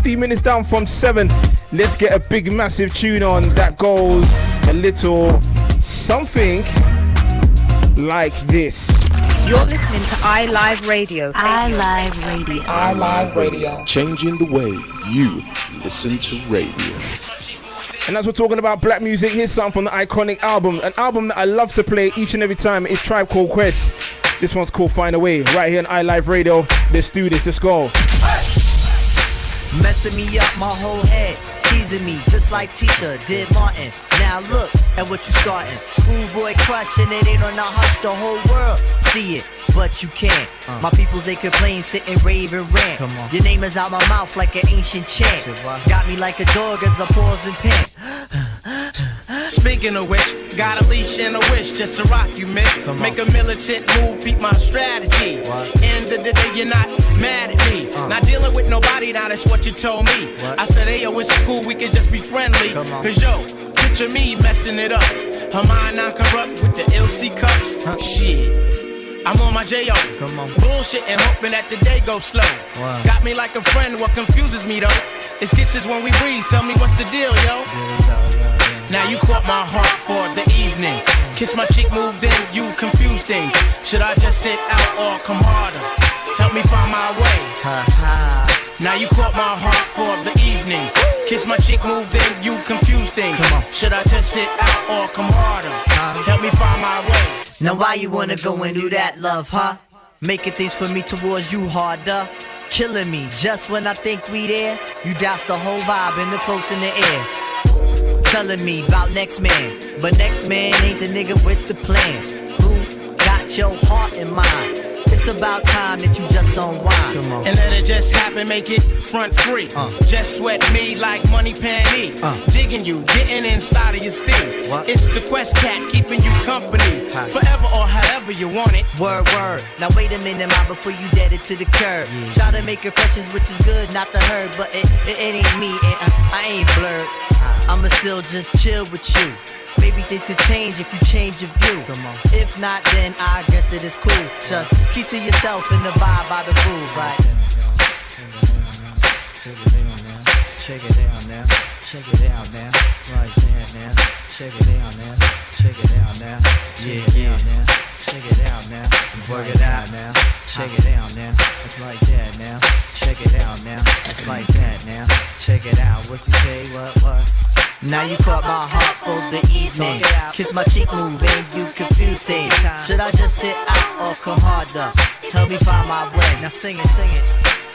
15 minutes down from 7. Let's get a big massive tune on that goes a little something like this. You're listening to iLive Radio. iLive Radio. iLive Radio. Changing the way you listen to radio. And as we're talking about black music, here's something from the iconic album. An album that I love to play each and every time is Tribe Called Quest. This one's called Find a Way, right here on iLive Radio. Let's do this, let's go. Messing me up my whole head, teasing me just like Tita did Martin. Now look at what you starting. Schoolboy crushing it ain't on the hush, the whole world see it, but you can't. My peoples they complain, sit and rave and rant. Your name is out my mouth like an ancient chant. Got me like a dog as I pause and pant. Speaking of which, got a leash and a wish just to rock you, miss. Make a militant move, peep my strategy. End of the day, you're not mad at me. Not dealing with nobody, now that's what you told me. I said, hey, yo, it's cool, we can just be friendly. Cause yo, picture me messing it up. Her mind non-corrupt with the LC cups. Shit. I'm on my J.O. Bullshit and hoping that the day goes slow. Got me like a friend, what confuses me though? It's kisses when we breathe, tell me what's the deal, yo? Now you caught my heart for the evening. Kiss my cheek, moved in, you confused things. Should I just sit out or come harder? Help me find my way. Now you caught my heart for the evening. Kiss my cheek, moved in, you confused things. Should I just sit out or come harder? Help me find my way. Now why you wanna go and do that, love, huh? Making things for me towards you harder. Killing me just when I think we there. You douse the whole vibe and the close in the air. Telling me about next man, but next man ain't the nigga with the plans. Who got your heart in mind? It's about time that you just unwind. And let it just happen, make it front free. Just sweat me like money panty. Digging you, getting inside of your steam. It's the Quest Cat keeping you company. Forever or however you want it. Word, word. Now wait a minute, ma, before you dead it to the curb. Try to make impressions, which is good, not the herd. But it ain't me, and I ain't blurred. I'ma still just chill with you. Maybe things could change if you change your view. If not, then I guess it is cool. Just keep to yourself and abide by the rules. Like check it out now, check it out now, right there now, check it out now, check it out now, yeah, now, check it out now, work it out now, check it out now, it's like that now, check it out now, it's like that now, check it out, what you say, what? Now you caught my heart for the evening. Kiss my cheek, move and you confuse things. Should I just sit out or come harder? Help me find my way. Now sing it, sing it.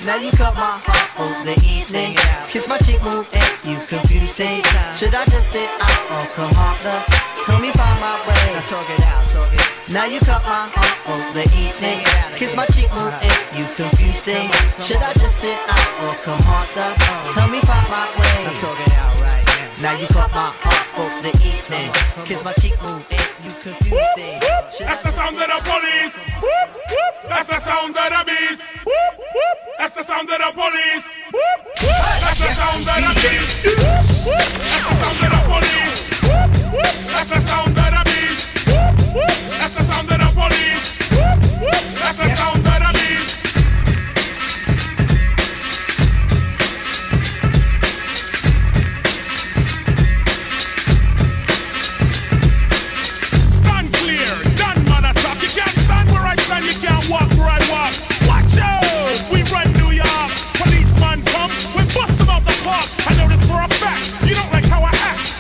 Now you caught my heart for the evening. Kiss my cheek, move and you confuse things. Should I just sit out or come harder? Help me find my way. Now talk it out, talk it. Now you caught my heart for the evening. Kiss my cheek, move and you confuse things. Should I just sit out or come harder? Tell me find my way. Now talk it out right. Now you caught my heart for the evening. Kiss my cheek, move and you confuse things. That's the sound of the police. That's the sound of the beast. That's the sound of the police. That's the sound of the beast. That's the sound of the police. That's the sound of the beast. That's the sound of the police. That's the sound of the beast. Stand clear, done man attack. You can't stand where I stand, you can't walk where I walk. Watch out, we run New York. Policeman come, we bust him out the park. I know this for a fact, you don't like how I act.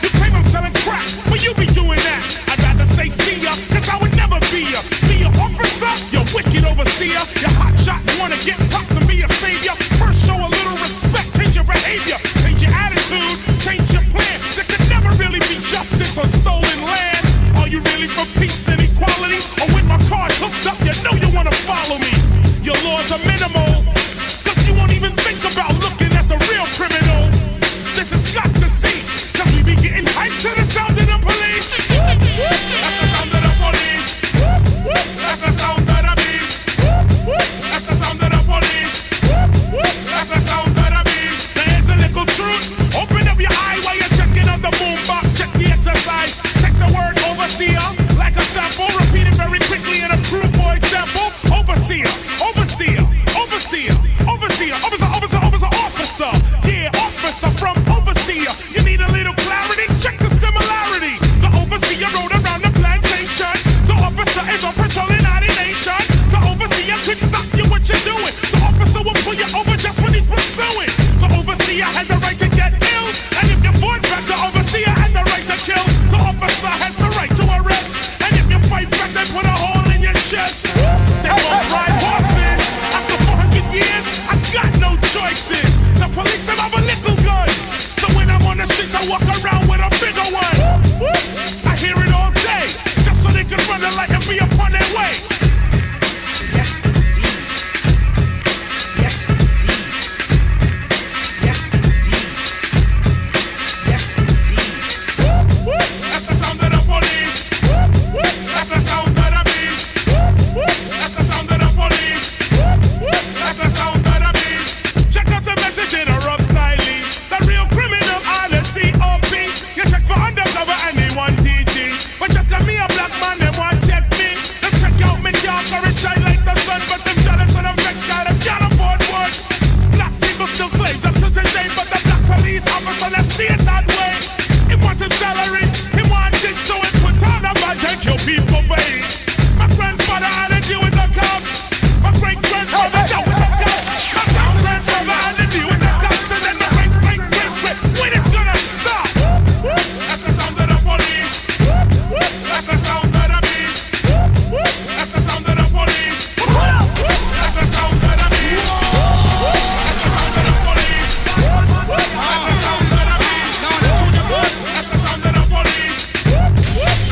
officer from overseer. You need a little clarity? Check the similarity. The overseer rode around the plantation. The officer is on patrol in our nation. The overseer could stop you what you're doing. The officer will pull you over just when he's pursuing. The overseer had the right to get ill, and if you fought back, the overseer had the right to kill. The officer has the right to arrest, and if you fight back, they put a hole in your chest. They both ride horses. After 400 years, I got no choices. The police them have a little gun, so when I'm on the streets, I walk around with a bigger one. I hear it all day, just so they can run the light and be upon their way. Yes, indeed. Yes, indeed. Yes, indeed. Yes, indeed. That's the sound of the police. That's the sound of the beast. That's the sound of the police. That's the sound of the beast. Check out the message in a rough style. The real criminal on the COP. You check for undercover and they want DG. But just got me a black man, they want check me. Them check out me car for it shine like the sun. But them jealous and them vexed got them can't afford one. Black people still slaves up to today. But the black police officer, let's see it that way. He want him salary, he want it, so he put on a badge and kill people for it. My grandfather had to deal with the cops. My great grandfather dealt with the cops. My sound grandfather had to deal with the cops. And then the great when it's gonna stop? That's the sound of the police. That's the sound of the beast. That's the sound of the police. That's the sound of the beast. That's the sound of the police. That's the sound of the beast. That's the sound of the police.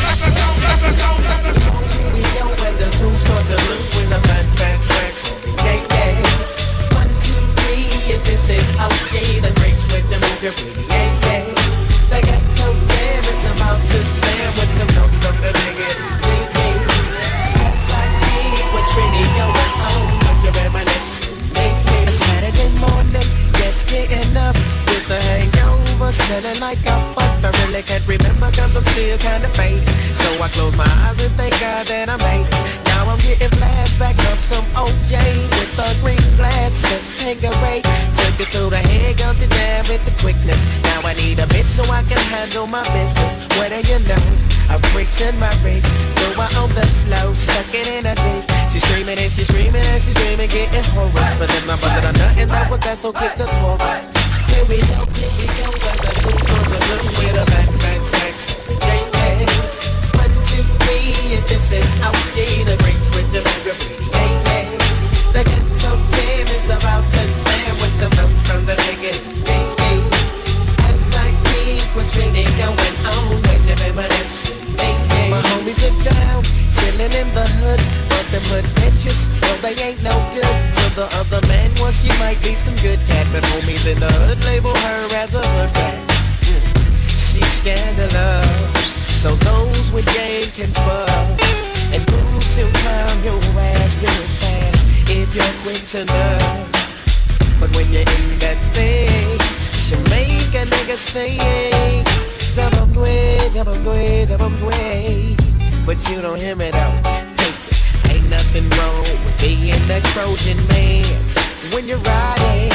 That's the sound, that's the sound, that's the sound. We know where the tunes start to look when the fat track. Yeah. 1, 2, 3, and this is OJ. The great sweat to move your pretty yes. The ghetto jam is about to slam with some notes from the nigga. As I keep what's really going on, don't you reminisce? A Saturday morning, just getting up with the hangover, smelling like I fucked. I really can't remember cause I'm still kinda faded. So I close my eyes and thank God that I made it. Now I'm getting flashbacks of some OJ with the green glasses. Tangeray, took it to the head, got the jam with the quickness. Now I need a bit so I can handle my business. What do you know? A freaks in my rings. Go out on the flow, suck it in a deep. She's screaming and she's screaming and she's screaming, getting hoarse. But then my brother done nothing, that was that, so kick the chorus. Here we go, where the two swords are look with a back. Yes. 1, 2, 3, and this is OJ, the breaks with the pretty yes. The ghetto jam is about to slam with some notes from the nigga. As I keep what's really going on, wait to reminisce. My homies are down, chilling in the hood, but them hood bitches, well they ain't no good. To the other man, well she might be some good cat, but homies in the hood label her as a hood rat. She's scandalous, so those with game can fuck. And Goose will clown your ass real fast if you're quick to love. But when you're in that thing, she make a nigga say, double way. But you don't hear me though. Ain't nothing wrong with being a Trojan man when you're riding.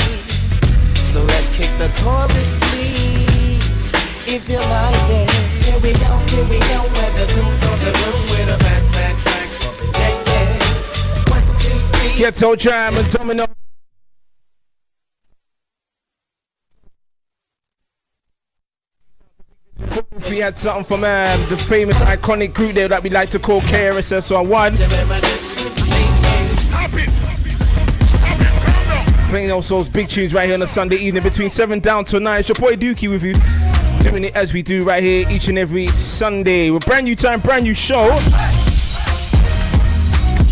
So let's kick the chorus, please, if you like it. Here we go, where the tunes start to bloom with a back track. Yeah. 1, 2, 3. Ghetto Jam and Domino. We had something from the famous iconic group there that we like to call KRS-One. Playing all sorts of big tunes right here on a Sunday evening between 7 down to 9. It's your boy Dookie with you, doing it as we do right here each and every Sunday with brand new time, brand new show.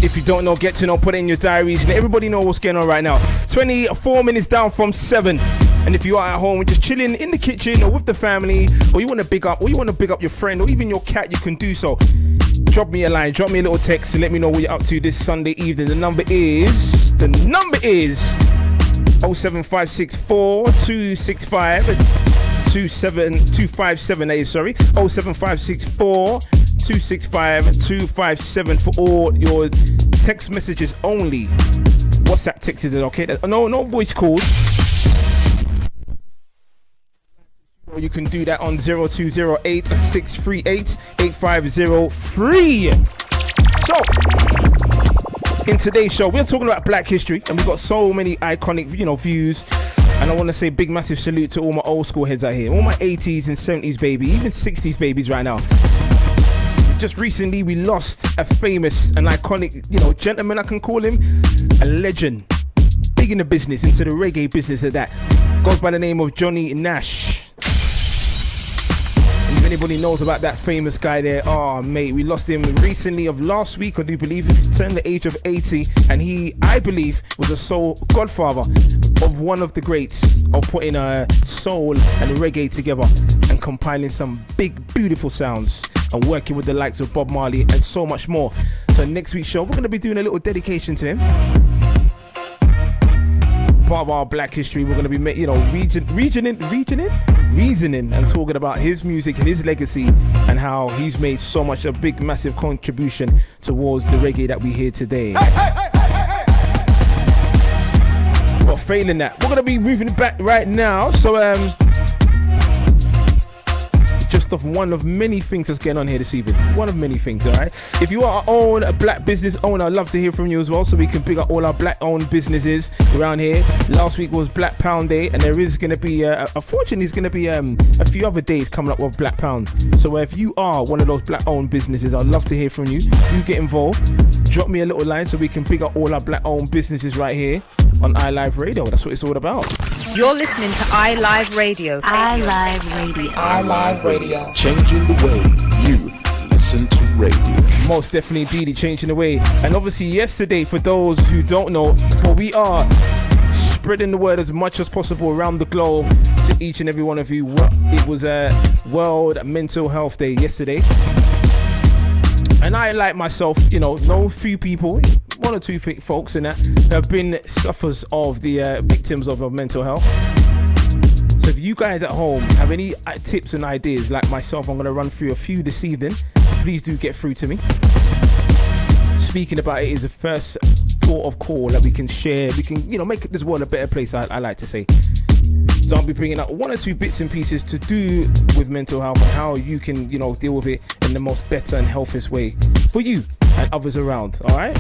If you don't know, get to know, put it in your diaries, and everybody know what's going on right now. 24 minutes down from 7. And if you are at home and just chilling in the kitchen or with the family, or you want to big up your friend or even your cat, you can do so. Drop me a line, drop me a little text to let me know what you're up to this Sunday evening. The number is 07564 265 257 sorry, 07564 265 257 for all your text messages only. WhatsApp text is it okay? No voice calls. Or you can do that on 0208 638 8503. So, in today's show, we're talking about Black history, and we've got so many iconic, views. And I want to say big, massive salute to all my old school heads out here, all my 80s and 70s baby, even 60s babies right now. Just recently, we lost a famous and iconic, gentleman, I can call him, a legend, big in the business, into the reggae business at that. Goes by the name of Johnny Nash. If anybody knows about that famous guy there, oh mate, we lost him recently of last week, I do believe. He turned the age of 80, and he, I believe, was a soul godfather of one of the greats of putting soul and reggae together and compiling some big, beautiful sounds and working with the likes of Bob Marley and so much more. So next week's show, we're going to be doing a little dedication to him. Part of our Black history, we're going to be, reasoning and talking about his music and his legacy and how he's made so much a big, massive contribution towards the reggae that we hear today. But failing that, we're going to be moving back right now. So, just of one of many things that's going on here this evening. One of many things, all right? If you are a black business owner, I'd love to hear from you as well, so we can pick up all our black-owned businesses around here. Last week was Black Pound Day, and there is going to be, unfortunately, there's going to be a few other days coming up with Black Pound. So if you are one of those black-owned businesses, I'd love to hear from you. You get involved. Drop me a little line so we can pick up all our black-owned businesses right here on iLive Radio. That's what it's all about. You're listening to iLive Radio. iLive Radio. iLive Radio. Changing the way you listen to radio. Most definitely, indeed, changing the way. And obviously, yesterday, for those who don't know, well, we are spreading the word as much as possible around the globe to each and every one of you. It was a World Mental Health Day yesterday. And I, like myself, know few people, one or two folks in that have been sufferers of the victims of mental health. So if you guys at home have any tips and ideas like myself, I'm going to run through a few this evening. Please do get through to me. Speaking about it is the first port of call that we can share. We can, make this world a better place, I like to say. So I'll be bringing up one or two bits and pieces to do with mental health and how you can, deal with it in the most better and healthiest way for you and others around, all right?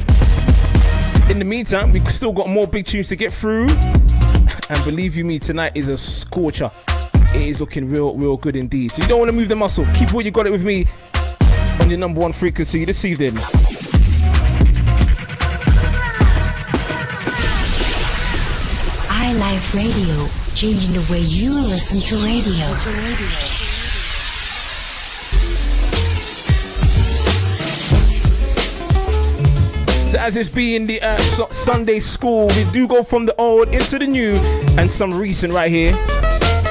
In the meantime, we've still got more big tunes to get through. And believe you me, tonight is a scorcher. It is looking real good indeed. So you don't want to move the muscle. Keep what you got it with me on your number one frequency this evening. iLive Radio, changing the way you listen to radio. So as it's being the Sunday school, we do go from the old into the new and some recent right here.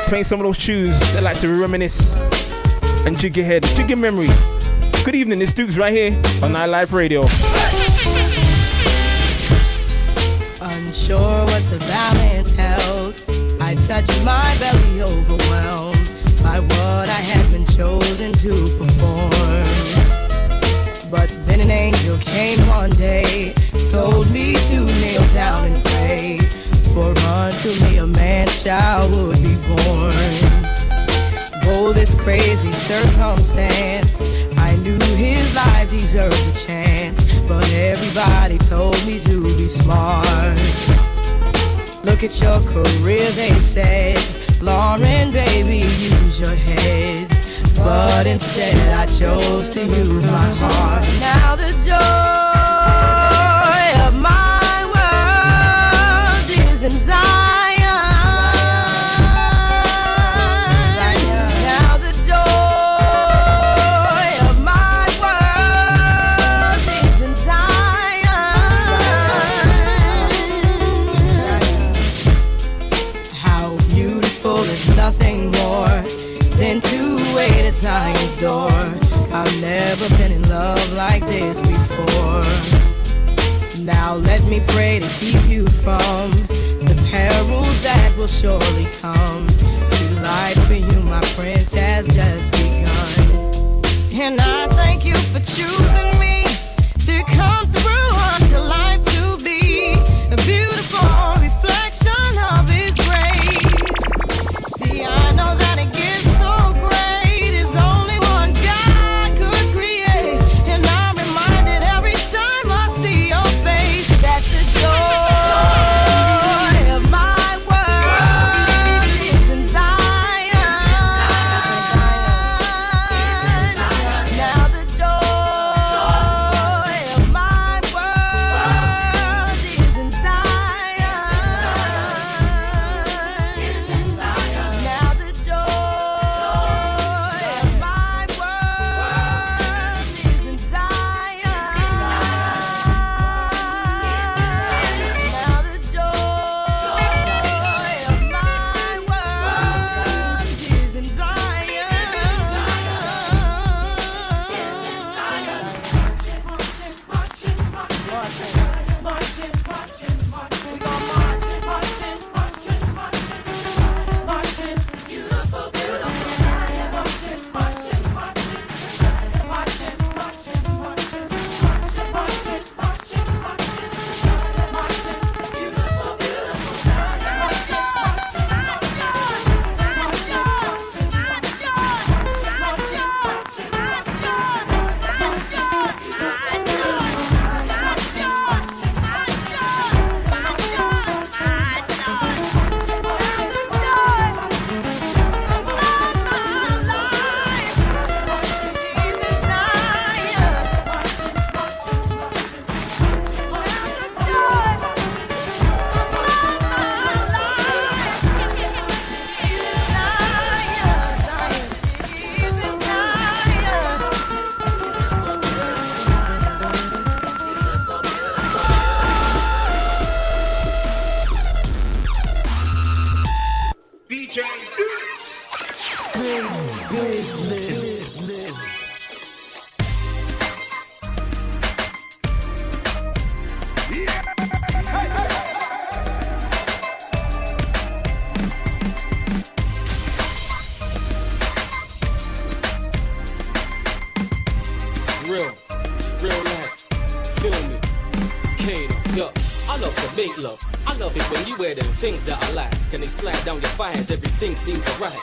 Playing some of those tunes that like to reminisce and jig your head, jig your memory. Good evening, it's DUKEZ right here on iLive Radio. Unsure what the balance held, I touched my belly overwhelmed by what I had been chosen to perform. But then an angel came one day, told me to kneel down and pray, for unto me a man child would be born. Oh, this crazy circumstance, I knew his life deserved a chance, but everybody told me to be smart. Look at your career, they said, Lauren, baby, use your head. But instead I chose to use my heart. Now the joy of my world is in Zion. Now the joy of my world is in Zion. How beautiful is nothing more than to wait at Zion's door. I've never been in love like this before. Now let me pray to keep you from the perils that will surely come. See, life for you, my prince, has just begun. And I thank you for choosing me to come through unto life to be a beautiful reflection of his grace. See, I know that it gives so Real, it's real life. Feel me? Kano, yo. I love to make love. I love it when you wear them things that I like. And they slide down your thighs, everything seems alright.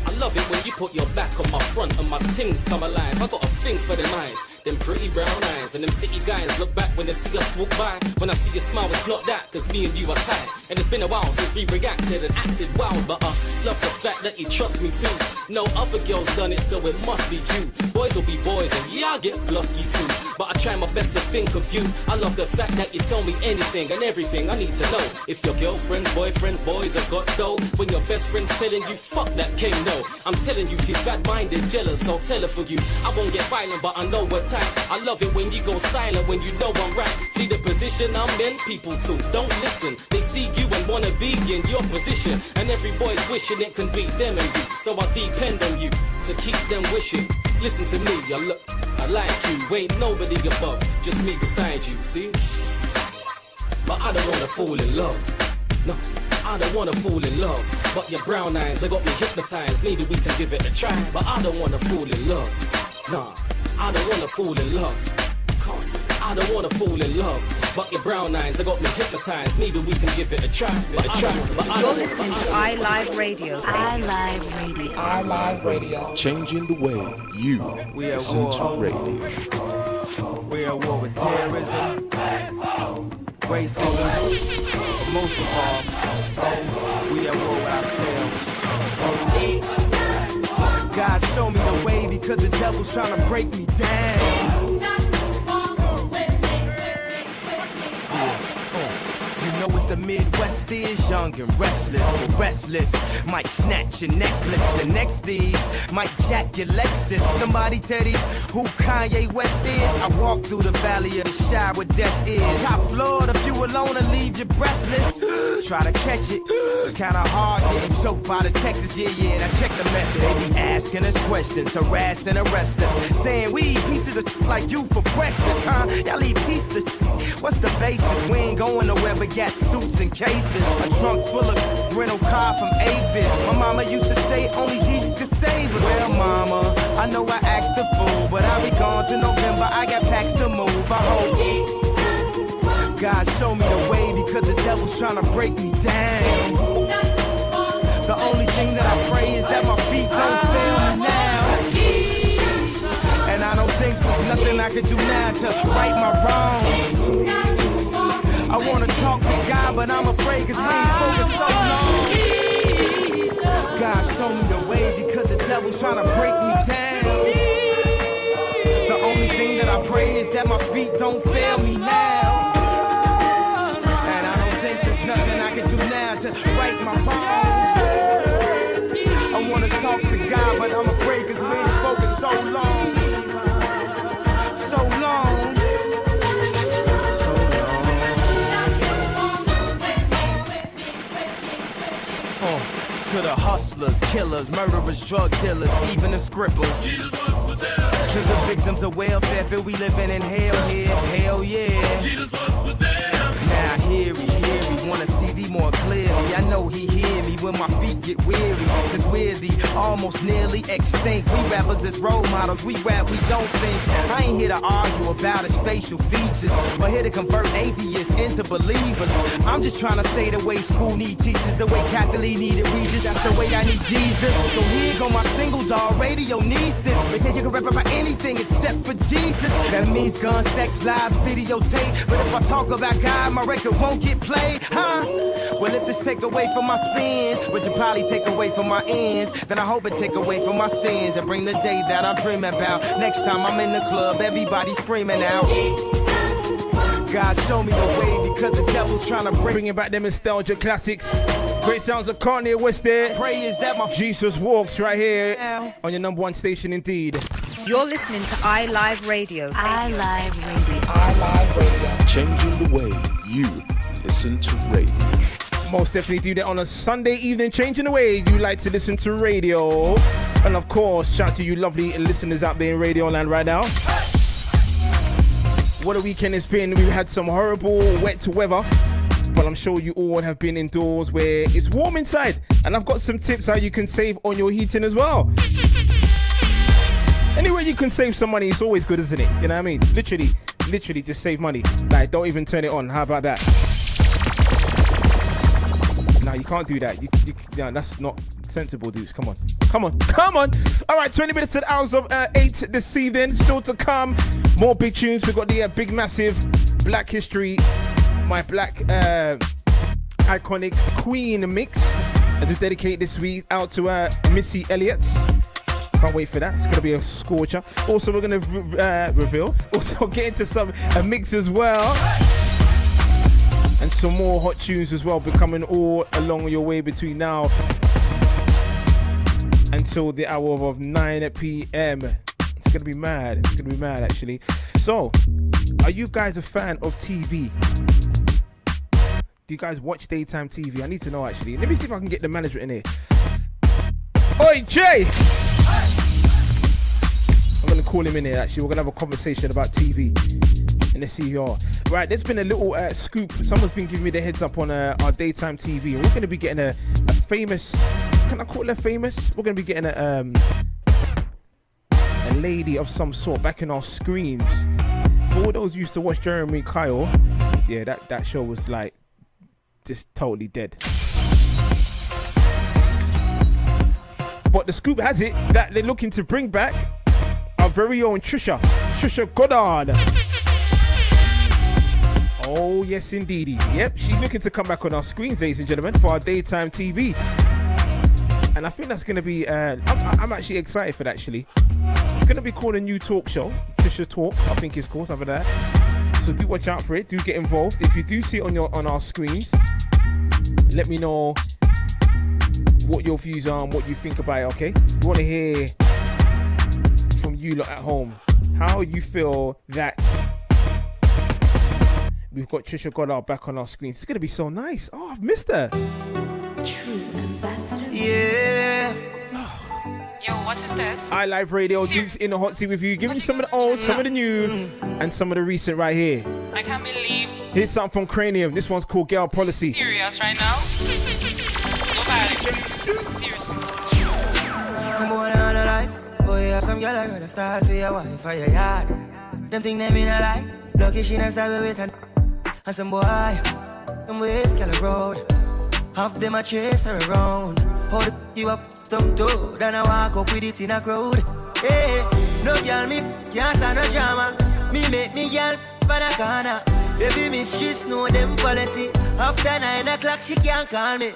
I love it when you put your back on my front and my things come alive. I got a thing for them eyes, them pretty brown eyes. And them city guys look back when they see us walk by. When I see you smile, it's not that, cause me and you are tight. And it's been a while since we reacted and acted wild. But I love the fact that you trust me too. No other girl's done it, so it must be you. Boys will be boys, and yeah, I get blusky too. But I try my best to think of you. I love the fact that you tell me anything and everything I need to know. If your girlfriends, boyfriends, boys have got dough, when your best friend's telling you, fuck that king, no. I'm telling you, she's bad-minded, jealous, I'll tell her for you. I won't get violent, but I know we're tight. I love it when you go silent, when you know I'm right. See the position I'm in, people too, don't listen. They see you and wanna be in your position. And every boy's wishing it can be them and you. So I depend on you to keep them wishing. Listen to me, I like you, ain't nobody above, just me beside you, see? But I don't wanna fall in love, no, I don't wanna fall in love. But your brown eyes, they got me hypnotized, maybe we can give it a try. But I don't wanna fall in love, nah, I don't wanna fall in love. I don't wanna fall in love. But your brown eyes, they got me hypnotized, maybe we can give it a try. You're listening to iLive Radio. iLive Radio. iLive Radio. Changing the way you listen to radio. We're at war with terrorism, racism, but most of all, we at war with ourselves. God show me the way because the devil's trying to break me down. You know what the Midwest is, young and restless, might snatch your necklace. The next these might jack your Lexus. Somebody tell these who Kanye West is. I walk through the valley of the shadow where death is. Top floor, if you alone and leave you breathless. Try to catch it, it's kinda hard getting choked by the Texas. Yeah, now check the method. They be asking us questions, harass and arrest us, saying we eat pieces of like you for breakfast, huh? Y'all eat pieces of what's the basis? We ain't going nowhere but got suits and cases. A trunk full of rental car from Avis. My mama used to say only Jesus could save us. Well, mama, I know I act the fool, but I'll be gone to November. I got packs to move. I hope God show me the way because the devil's trying to break me down. The only thing that I pray is that my feet don't fail me now. And I don't think there's nothing I can do now to right my wrongs. I wanna talk to God, but I'm afraid cause we ain't spoken so long. God show me the way because the devil's trying to break me down. The only thing that I pray is that my feet don't fail me now. And I don't think there's nothing I can do now to right my wrongs. I wanna talk to God, but I'm afraid cause we ain't spoken so long. So long. To the hustlers, killers, murderers, drug dealers, even the scribblers. To the victims of welfare, feel we living in hell here, hell yeah. Now hear me, wanna see thee more clearly. I know he hear me when my feet get weary, cause we're the almost nearly extinct. We rappers as role models, we rap, we don't think. I ain't here to argue about his facial features, but here to convert atheists into believers. I'm just trying to say the way school need teachers, the way Catholic needed readers, that's the way I need Jesus. So here go my single, dog, radio needs this. They say you can rap about anything except for Jesus. That means gun, sex, lies, videotape. But if I talk about God, my record won't get played, huh? Well, if this take away from my spins, which will probably take away from my ends, then I hope it take away from my sins and bring the day that I'm dreaming about. Next time I'm in the club, everybody screaming out. God show me the way because the devil's trying to bringing back them nostalgia classics. Great sounds of Kanye West there. Pray is that my Jesus Walks right here on your number one station indeed. You're listening to iLive Radio. iLive Radio. iLive Radio. Changing the way you listen to radio. Most definitely do that on a Sunday evening, changing the way you like to listen to radio. And of course, shout to you lovely listeners out there in Radio Land right now. What a weekend it's been. We've had some horrible wet weather, but I'm sure you all have been indoors where it's warm inside. And I've got some tips how you can save on your heating as well. Anyway, you can save some money, it's always good, isn't it? You know what I mean? Literally just save money. Like, don't even turn it on. How about that? No, you can't do that. Yeah, that's not sensible, dudes. Come on. All right, 20 minutes to the hours of 8 this evening. Still to come. More big tunes. We've got the big, massive Black History, my black iconic Queen mix. I do dedicate this week out to Missy Elliott. Can't wait for that. It's going to be a scorcher. Also, we're going to reveal. Also, get into some mix as well. And some more hot tunes as well, becoming all along your way between now until the hour of 9 p.m. It's going to be mad. It's going to be mad, actually. So, are you guys a fan of TV? Do you guys watch daytime TV? I need to know, actually. Let me see if I can get the manager in here. Oi, Jay! I'm going to call him in here, actually. We're going to have a conversation about TV in the CVR. Right, there's been a little scoop. Someone's been giving me the heads up on our daytime TV. And we're going to be getting a famous... Can I call her famous? We're going to be getting a lady of some sort back in our screens. For all those who used to watch Jeremy Kyle, yeah, that show was like just totally dead. But the scoop has it that they're looking to bring back our very own Trisha Goddard. Oh, yes, indeedy. Yep, she's looking to come back on our screens, ladies and gentlemen, for our daytime TV. And I think that's going to be... I'm actually excited for that, actually. It's going to be called a new talk show. Trisha Talk, I think it's called, something like that. So do watch out for it. Do get involved. If you do see it on our screens, let me know what your views are and what you think about it, okay? We want to hear from you lot at home how you feel that... We've got Trisha Goddard back on our screen. It's going to be so nice. Oh, I've missed her. True ambassador. Yeah. Yo, what is this? I Live Radio, Dukes in the hot seat with you. Giving you some of the old, some of the new, and some of the recent right here. I can't believe. Here's something from Cranium. This one's called Girl Policy. Serious right now? Nobody. Seriously. Someone on a life. Boy, you have some girl I rather start for your wife for your yard. Them think they mean a lie. Lucky she not start with her. And some boy, them ways girl road. Half them a chase her around. Hold you up some toe, then I walk up with it in a crowd. Hey, no girl me can't stand no drama. Me make me girl pan a corner. Baby miss she know them policy. After 9 o'clock she can't call me.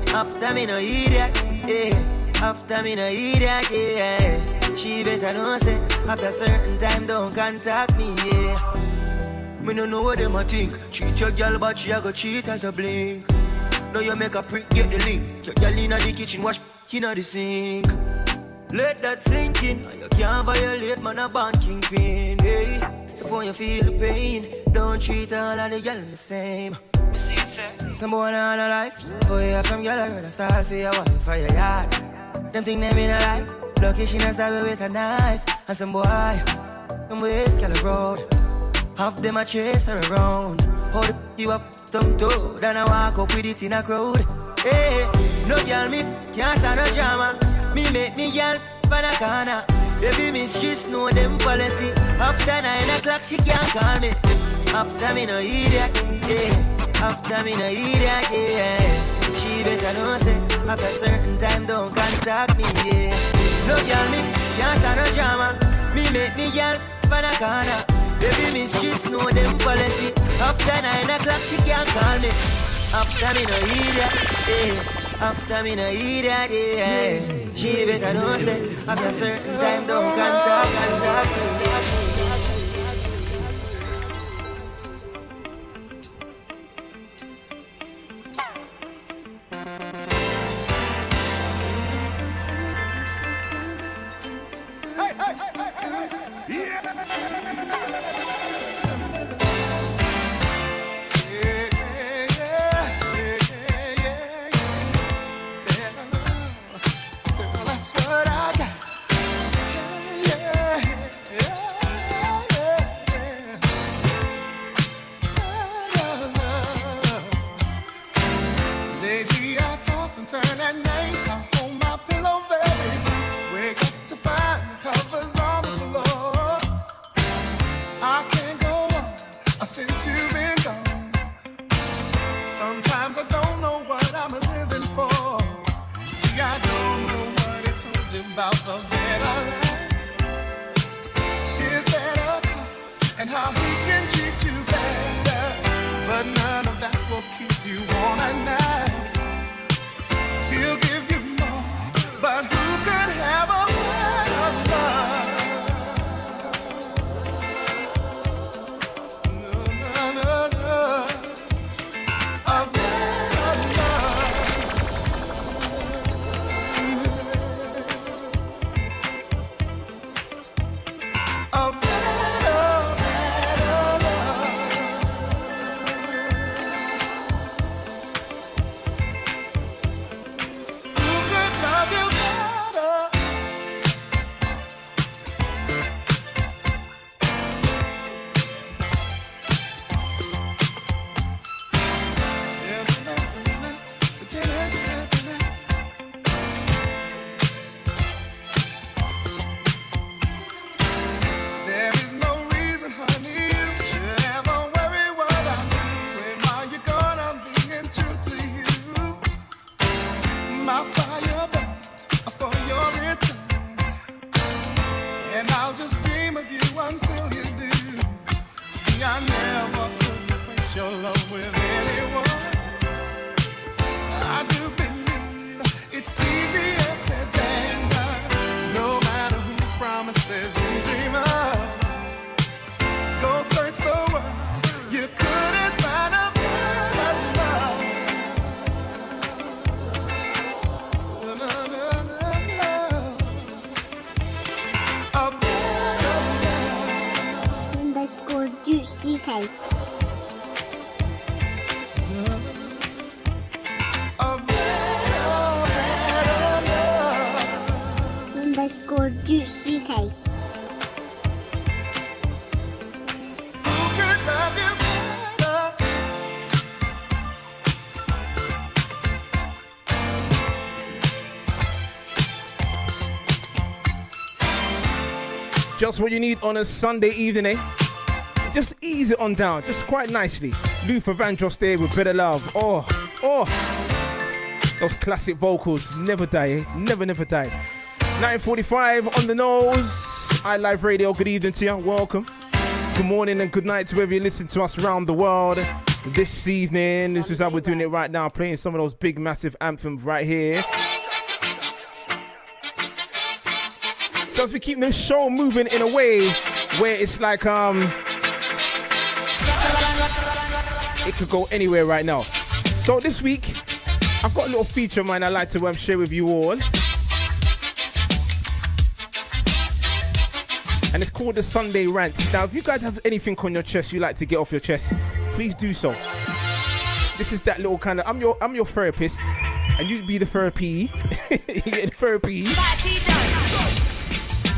After me no idiot, yeah. After me no idiot, yeah. She better know say after certain time don't contact me, yeah. Me no know what them a think. Cheat your girl but she a go cheat as a blink. Now you make a prick get the link. Your girl inna the kitchen wash inna the sink. Let that sink in. You can't violate man a band kingpin, hey. So for you feel the pain, don't treat all of the girl the same. Me see it say some boy on a life. Oh yeah, some girl I rather start for your wife for your yard. Them think they mean a lie. Lucky she not stab with a knife. And some boy, them ways girl road. Half them a chase her around. Hold you up some toe, then I walk up with it in a crowd. Hey, no girl me can't stand no drama. Me make me girl pan a corner. Baby miss she know them policy. After 9 o'clock she can't call me. After me no idiot, yeah. After me no idiot, yeah. She better know say after certain time don't contact me, yeah. No girl me can't stand no drama. Me make me girl pan a corner. Baby miss she know them policy. After 9 o'clock she can't call me. After me no idiot, yeah. After me no idiot, yeah. She better know say after certain time don't contact me, yeah. that's what I got. Yeah, lately I toss and turn at night. I hold my pillow very tight. Wake up to find the covers on the floor. I can't go on since you've been gone. Sometimes I don't know what I'm living for. See, I don't know what he told you about the better life. His better thoughts and how he can treat you better. But none of that will keep you warm at night. He'll give you more, but who could have a better love? DUKEZ. Underscore DUKEZ. Just what you need on a Sunday evening, eh? Just ease it on down, just quite nicely. Luther Vandross there with Better Love. Oh, those classic vocals never die, eh? Never die. 9:45 on the nose. iLive Radio, good evening to you, welcome. Good morning and good night to whoever you listen to us around the world. This evening, this is how we're doing it right now, playing some of those big massive anthems right here. So as we keep the show moving in a way where it's like it could go anywhere right now. So this week I've got a little feature of mine I'd like to share with you all, and it's called the Sunday Rant. Now if you guys have anything on your chest you like to get off your chest, please do so. This is that little kind of I'm your therapist and you be the therapy. You get the therapy.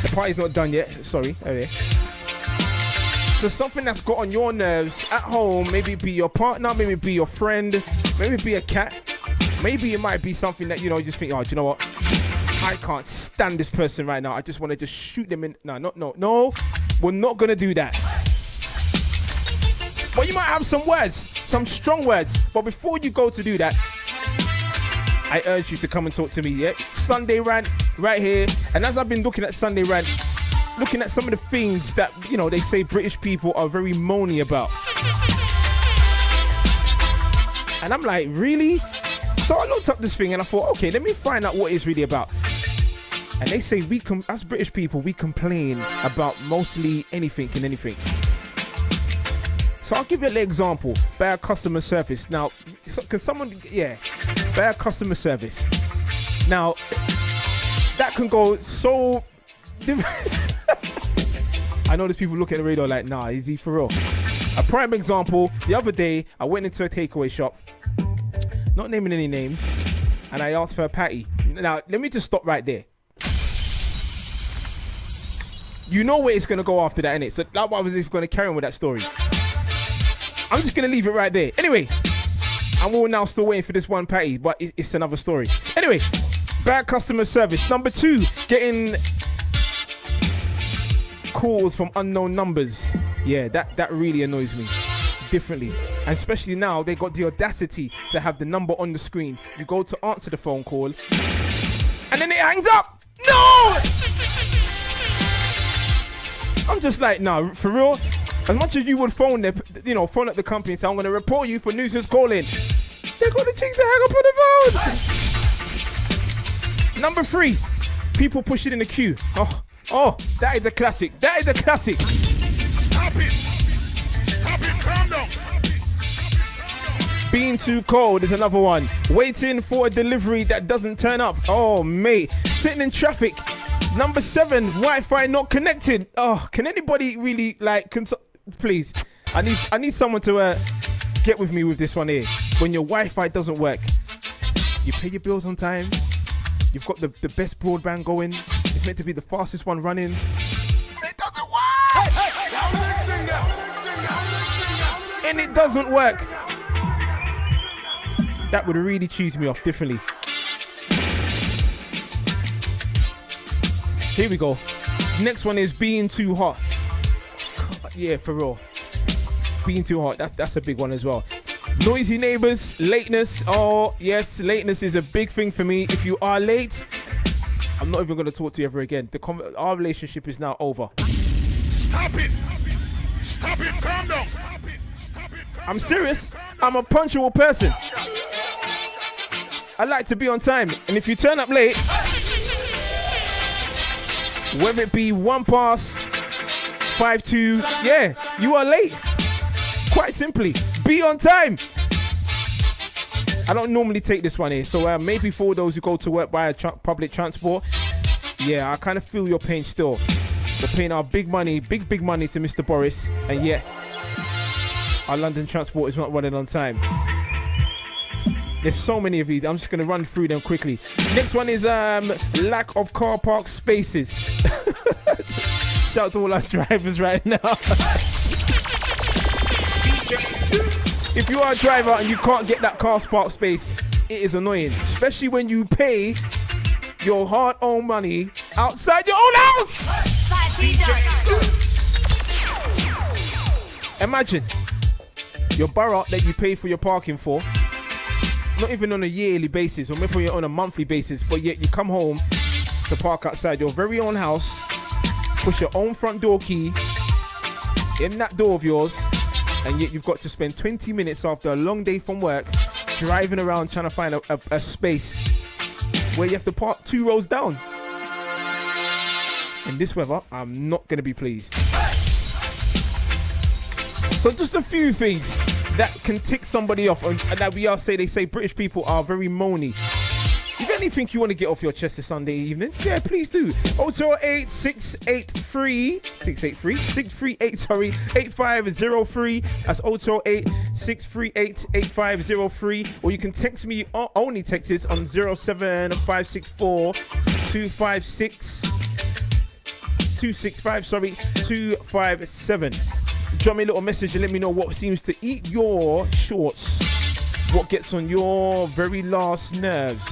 The party's not done yet, sorry. Okay. So something that's got on your nerves at home, maybe it be your partner, maybe it be your friend, maybe it be a cat, maybe it might be something that, you just think, oh, do you know what? I can't stand this person right now. I just want to just shoot them in. No. We're not going to do that. But you might have some words, some strong words. But before you go to do that, I urge you to come and talk to me, yeah? Sunday Rant right here. And as I've been looking at Sunday Rant, looking at some of the things that, they say British people are very moany about. And I'm like, really? So I looked up this thing and I thought, okay, let me find out what it's really about. And they say as British people, we complain about mostly anything and anything. So I'll give you an example. Bad customer service. Now, bad customer service. Now, that can go so different. I know there's people looking at the radio like, nah, is he for real? A prime example, the other day, I went into a takeaway shop, not naming any names, and I asked for a patty. Now, let me just stop right there. You know where it's going to go after that, innit? So that was if going to carry on with that story. I'm just going to leave it right there. Anyway, I'm all now still waiting for this one patty, but it's another story. Anyway, bad customer service. Number 2, getting calls from unknown numbers. Yeah, that really annoys me differently. And especially now, they got the audacity to have the number on the screen. You go to answer the phone call, and then it hangs up. No! I'm just like, nah, for real. As much as you would phone up the company and say, I'm going to report you for nuisance calling, they're going to change the hang up on the phone. Number 3, people pushing in the queue. Oh, that is a classic. That is a classic. Stop it. Stop it. Calm down. Being too cold is another one. Waiting for a delivery that doesn't turn up. Oh, mate. Sitting in traffic. Number 7, Wi-Fi not connected. Oh, can anybody really please? I need someone to get with me with this one here. When your Wi-Fi doesn't work, you pay your bills on time. You've got the best broadband going. It's meant to be the fastest one running. And it doesn't work. And it doesn't work. That would really cheese me off differently. Here we go. Next one is being too hot. Yeah, for real. Being too hot. That's a big one as well. Noisy neighbors, lateness. Oh, yes, lateness is a big thing for me. If you are late, I'm not even going to talk to you ever again. Our relationship is now over. Stop it. Stop it. Calm down. I'm serious. I'm a punctual person. I like to be on time. And if you turn up late, whether it be 1 past, 5-2, yeah, you are late. Quite simply, be on time. I don't normally take this one here, so maybe for those who go to work by public transport, yeah, I kind of feel your pain still. We're paying our big money to Mr. Boris, and yet our London transport is not running on time. There's so many of these. I'm just going to run through them quickly. Next one is lack of car park spaces. Shout out to all our drivers right now. If you are a driver and you can't get that car park space, it is annoying. Especially when you pay your hard-earned money outside your own house. Imagine your borough that you pay for your parking for, not even on a yearly basis or maybe on a monthly basis, but yet you come home to park outside your very own house, push your own front door key in that door of yours, and yet you've got to spend 20 minutes after a long day from work driving around trying to find a space where you have to park 2 rows down. In this weather, I'm not going to be pleased. So just a few things that can tick somebody off, and that they say British people are very moany. If anything you want to get off your chest this Sunday evening, yeah, please do. 028-638-8503. That's 028-638-8503. Or you can text me, only text it on 07564 256 257. Drop me a little message and let me know what seems to eat your shorts. What gets on your very last nerves.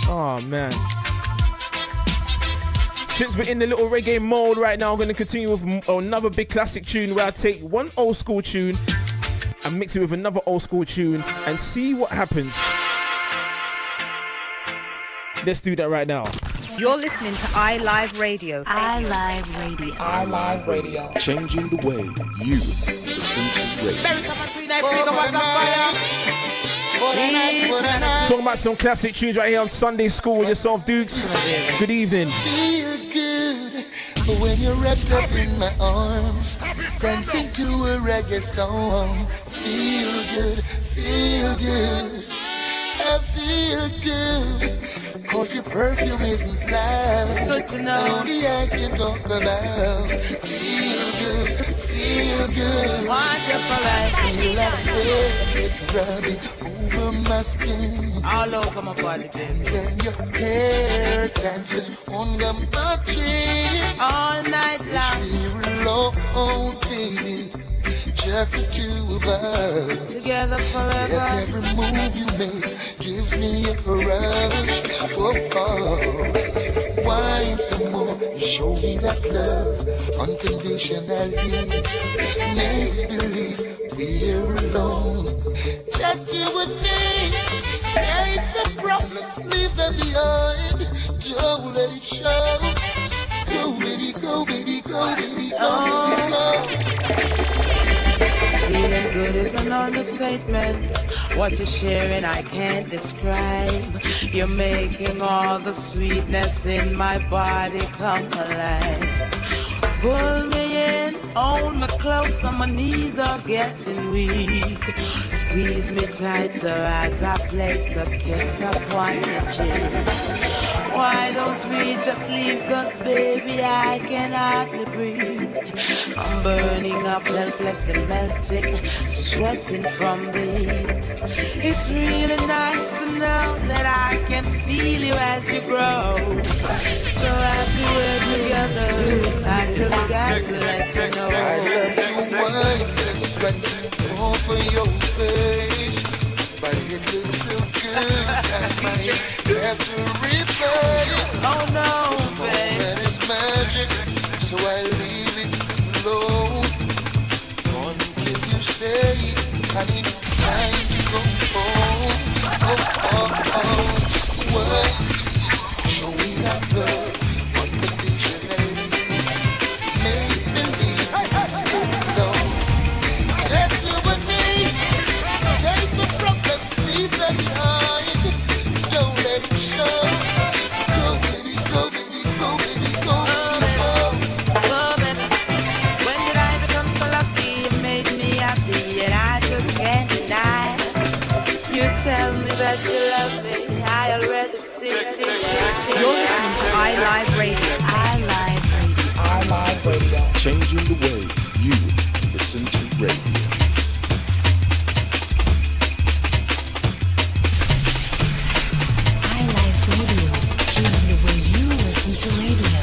Oh man. Since we're in the little reggae mode right now, I'm going to continue with another big classic tune where I take one old school tune and mix it with another old school tune and see what happens. Let's do that right now. You're listening to iLive Radio. iLive Radio. iLive Radio. Changing the way you listen to radio. Talking about some classic tunes right here on Sunday School with yourself, Dukes. Good evening. Feel good when you're wrapped up in my arms, dancing to a reggae song. Feel good, I feel good. Cause your perfume isn't class. Good to know. Only I can talk about. Feel good. Want you for life. Feel like it rubbing over my skin. All over my body. And when your hair dances on my chin. On just the two of us. Together forever. Yes, every move you make gives me a rush. Oh. Wine some more, show me that love unconditionally. Make believe we're alone, just you and me. Take the problems, leave them behind. Don't let it show. Go, baby, go, baby, go, baby, go, baby, go. Feeling good is an understatement. What you're sharing I can't describe. You're making all the sweetness in my body come alive. Pull me in, hold me closer, my knees are getting weak. Squeeze me tighter as I place a kiss upon your cheek. Why don't we just leave, 'cause baby I can hardly breathe. I'm burning up, helplessly melting, sweating from the heat. It's really nice to know that I can feel you as you grow. So happy we're together, I just got to let you know. I love you wondrous, all for your face. But it looks so good, I might have to replace. Oh no, babe. That is magic, so I leave it alone until you say I need time to go home. What? Show me that love unconditionally. Make believe alone. That's you and me. Take the problems, leave them behind. Don't let it show. Go, baby, go, baby, go, baby, go, baby, go. Go, baby. When did I become so lucky? You made me happy and I just can't deny. You tell me that you love me. I already see it. You're listening to iLive Radio. iLive Radio. Changing the way you listen to radio. iLive Radio. Changing the way you listen to radio.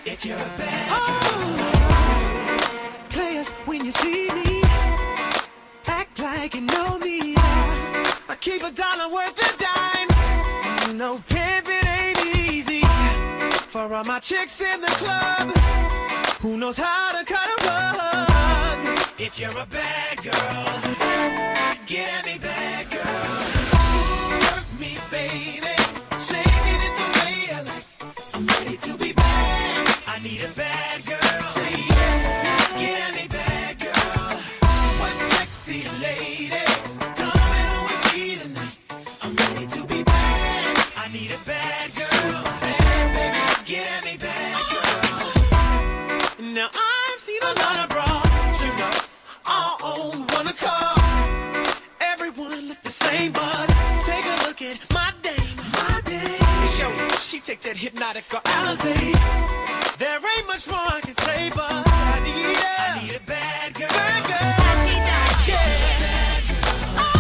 If you're a bad girl, players, when you see me, act like you know me. I keep $1 worth of dimes. You know, pimping ain't easy. For all my chicks in the club, who knows how to cut a rug? If you're a bad girl, get at me, bad girl. Work me, baby, shaking it the way I like. I'm ready to be bad. I need a bad girl. Say yeah, get at me, bad girl. One sexy lady, coming on with me tonight. I'm ready to be bad. I need a bad girl. Bad, baby, get at me, bad girl. Now I've seen a lot of bras, you know, all on one accord. Everyone look the same, but take a look at my dame. My dame. Yo, she take that hypnotic or Alizé. There ain't much more I can say, but I need a bad girl. Bad girl. Yeah. Oh,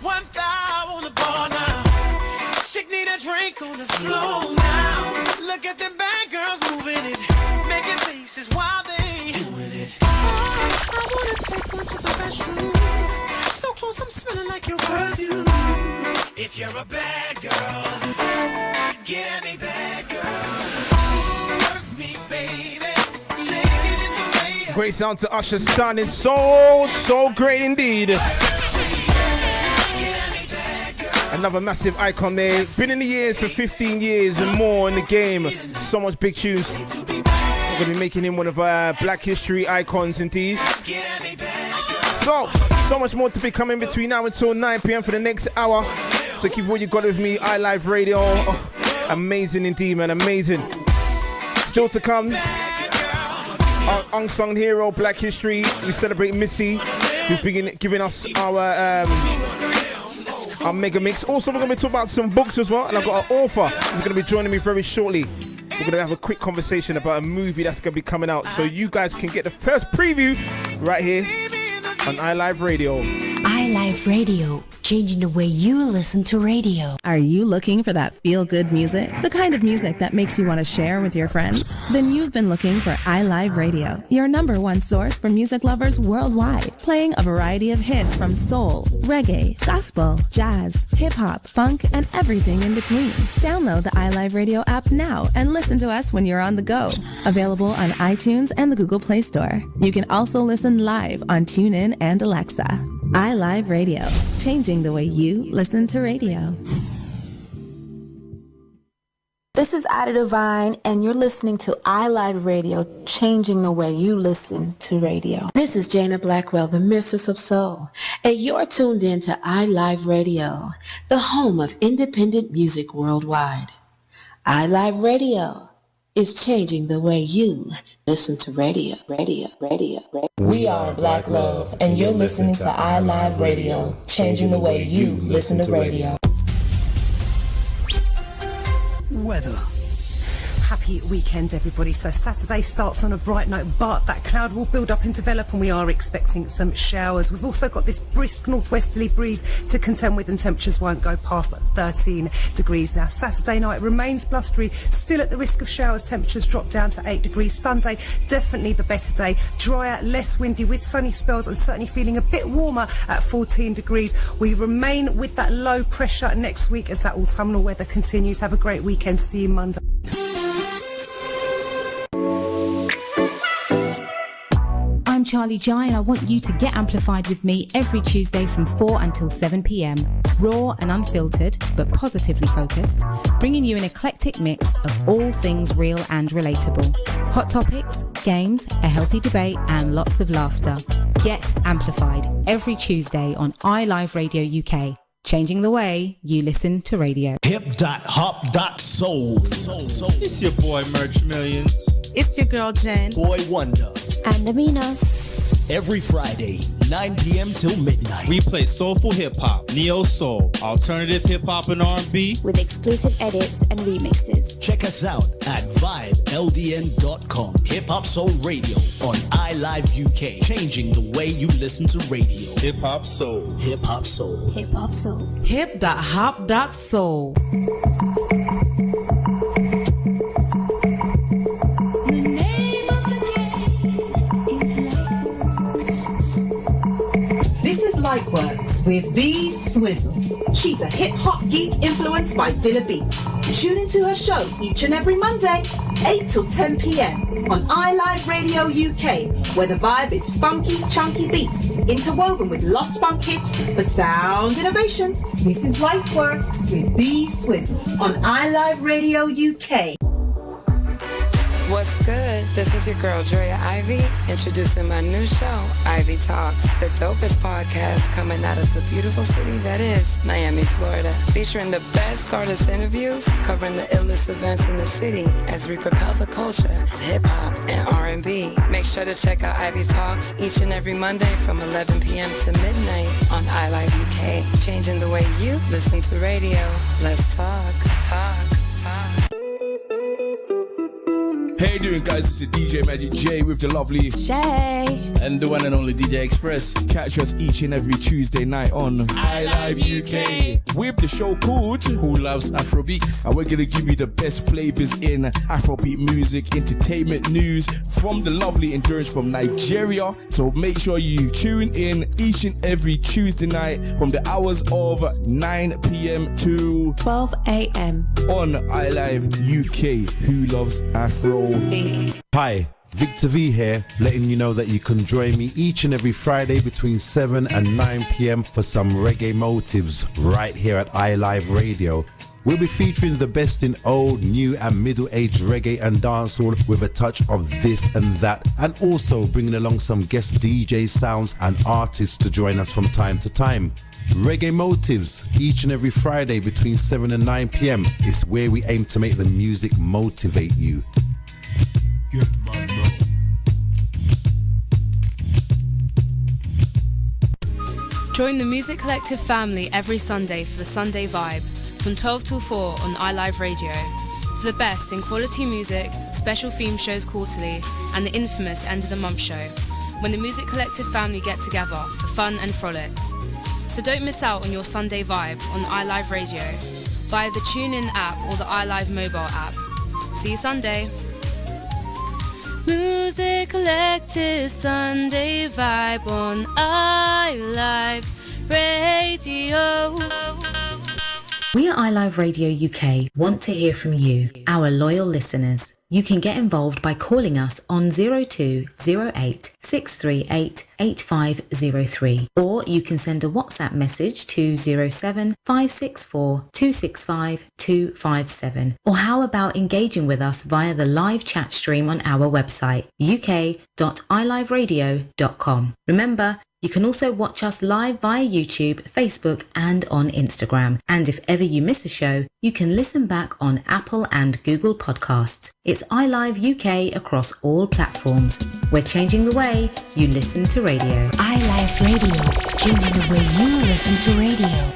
1 thou on the bar now. Chick need a drink on the floor now. Look at them bad girls moving it, making faces while they doing it. Oh, I wanna take one to the restroom. So close, I'm smelling like your perfume. If you're a bad girl, get at me, bad girl. Work me, baby. Shake it in the way. Great sound to Usher, sounding so great indeed. Another massive icon there. Been in the years for 15 years and more in the game. So much big tunes. We're going to be making him one of our Black History icons indeed. So much more to be coming between now until 9 p.m. for the next hour. So keep what you got with me, iLive Radio. Oh, amazing indeed, man, amazing. Still to come, our unsung hero, Black History. We celebrate Missy, who's been giving us our mega mix. Also, we're going to be talking about some books as well, and I've got an author who's going to be joining me very shortly. We're going to have a quick conversation about a movie that's going to be coming out, so you guys can get the first preview right here on iLive Radio. iLive Radio, changing the way you listen to radio. Are you looking for that feel-good music? The kind of music that makes you want to share with your friends? Then you've been looking for iLive Radio, your #1 source for music lovers worldwide, playing a variety of hits from soul, reggae, gospel, jazz, hip-hop, funk, and everything in between. Download the iLive Radio app now and listen to us when you're on the go. Available on iTunes and the Google Play Store. You can also listen live on TuneIn and Alexa. iLive Radio, changing the way you listen to radio. This is Ada Divine, and you're listening to iLive Radio, changing the way you listen to radio. This is Jana Blackwell, the Mistress of Soul, and you're tuned in to iLive Radio, the home of independent music worldwide. iLive Radio is changing the way you listen to radio. We are Black Love, and you're listening to iLive Radio, changing the way you listen to radio. Weather. Happy weekend, everybody. So Saturday starts on a bright note, but that cloud will build up and develop, and we are expecting some showers. We've also got this brisk northwesterly breeze to contend with, and temperatures won't go past 13 degrees. Now, Saturday night remains blustery, still at the risk of showers. Temperatures drop down to 8 degrees. Sunday, definitely the better day. Drier, less windy with sunny spells, and certainly feeling a bit warmer at 14 degrees. We remain with that low pressure next week as that autumnal weather continues. Have a great weekend. See you Monday. I'm Charlie Jai, and I want you to get amplified with me every Tuesday from 4 until 7 p.m. Raw and unfiltered, but positively focused, bringing you an eclectic mix of all things real and relatable. Hot topics, games, a healthy debate, and lots of laughter. Get amplified every Tuesday on iLive Radio UK, changing the way you listen to radio. Hip.hop.soul. It's your boy Merch Millions. It's your girl Jen. Boy Wonder. And Amina. Every Friday, 9 p.m. till midnight. We play soulful hip-hop, neo-soul, alternative hip-hop and R&B. With exclusive edits and remixes. Check us out at vibeldn.com. Hip-hop soul radio on iLive UK. Changing the way you listen to radio. Hip-hop soul. Hip-hop soul. Hip-hop soul. Hip.hop.soul. This is Lightworks with V Swizzle. She's a hip-hop geek influenced by Dilla Beats. Tune into her show each and every Monday, 8 till 10 p.m. on iLive Radio UK, where the vibe is funky, chunky beats interwoven with lost funk hits for sound innovation. This is Lightworks with V Swizzle on iLive Radio UK. What's good? This is your girl, Drea Ivy, introducing my new show, Ivy Talks, the dopest podcast coming out of the beautiful city that is Miami, Florida, featuring the best artist interviews, covering the illest events in the city as we propel the culture of hip-hop and R&B. Make sure to check out Ivy Talks each and every Monday from 11 p.m. to midnight on iLive UK, changing the way you listen to radio. Let's talk. Hey, doing guys, it's a DJ Magic J with the lovely Shay and the one and only DJ Express. Catch us each and every Tuesday night on iLive UK with the show called Who Loves Afrobeats, and we're gonna give you the best flavors in Afrobeat music, entertainment news from the lovely endurance from Nigeria. So make sure you tune in each and every Tuesday night from the hours of 9 p.m. to 12 a.m. on iLive UK. Who Loves Afro? Hi, Victor V here, letting you know that you can join me each and every Friday between 7 and 9 p.m. for some reggae motives right here at iLive Radio. We'll be featuring the best in old, new and middle-aged reggae and dancehall with a touch of this and that, and also bringing along some guest DJ sounds and artists to join us from time to time. Reggae Motives, each and every Friday between 7 and 9 p.m. is where we aim to make the music motivate you. Join the Music Collective family every Sunday for the Sunday Vibe from 12 till 4 on iLive Radio. For the best in quality music, special theme shows quarterly, and the infamous End of the Month show, when the Music Collective family get together for fun and frolics. So don't miss out on your Sunday Vibe on iLive Radio via the TuneIn app or the iLive mobile app. See you Sunday. Music Collective Sunday Vibe on iLive Radio. We at iLive Radio UK want to hear from you, our loyal listeners. You can get involved by calling us on 0208 638 8503, or you can send a WhatsApp message to 07 564 265 257. Or how about engaging with us via the live chat stream on our website, uk.iliveradio.com. Remember, you can also watch us live via YouTube, Facebook and on Instagram. And if ever you miss a show, you can listen back on Apple and Google Podcasts. It's iLive UK across all platforms. We're changing the way you listen to radio. iLive Radio, changing the way you listen to radio.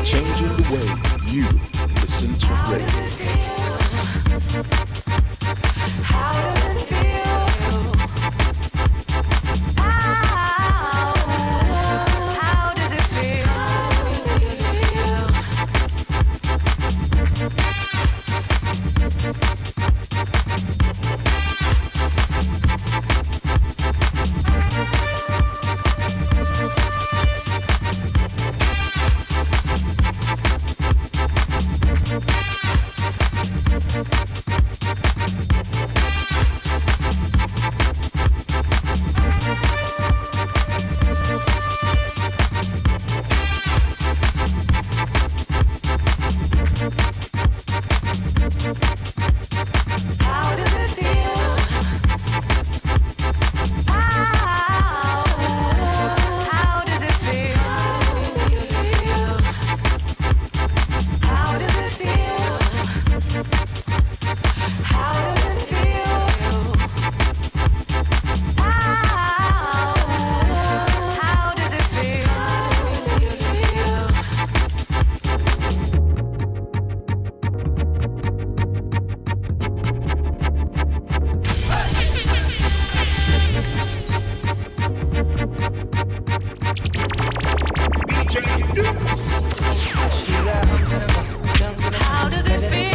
Changing the way you listen to radio. How does it feel? How does it feel?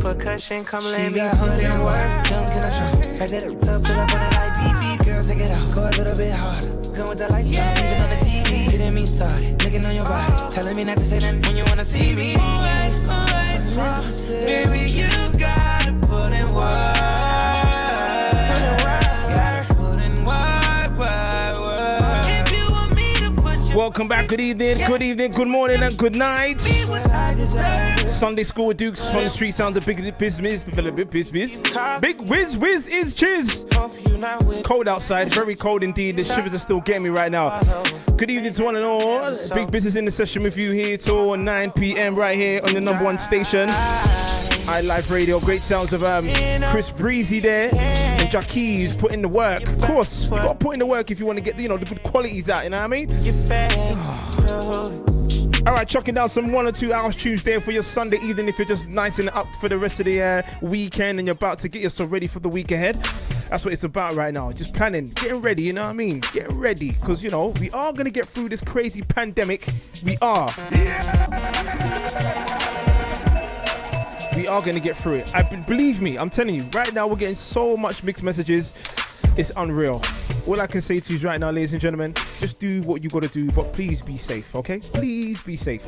Percussion, come let me put in work. Don't get us wrong. Back that up, pull up on the light, beep, beep. Girls, take it out. Go a little bit harder. Come with the lights on, leave it on the TV. Getting me started, looking on your body. Telling me not to say nothing when you wanna see me. Baby, you gotta put in work. Welcome back. Good evening, good morning, and good night. Sunday School with Dukes from the street sounds of Big Business. Big Wiz is chiz. It's cold outside, very cold indeed. The shivers are still getting me right now. Good evening to one and all. Big Business in the session with you here till 9 p.m. right here on your #1 station. iLive Radio. Great sounds of Chris Breezy there. and DUKEZ, put in the work. Of course, you gotta put in the work if you want to get, the good qualities out, you know what I mean? Alright, chucking down some 1 or 2 hours tunes there for your Sunday evening if you're just nicing it up for the rest of the weekend and you're about to get yourself ready for the week ahead. That's what it's about right now. Just planning, getting ready, you know what I mean? Getting ready, because, we are going to get through this crazy pandemic. We are. We are going to get through it. Believe me, I'm telling you, right now we're getting so much mixed messages. It's unreal. All I can say to you right now, ladies and gentlemen, just do what you got to do, but please be safe, okay? Please be safe.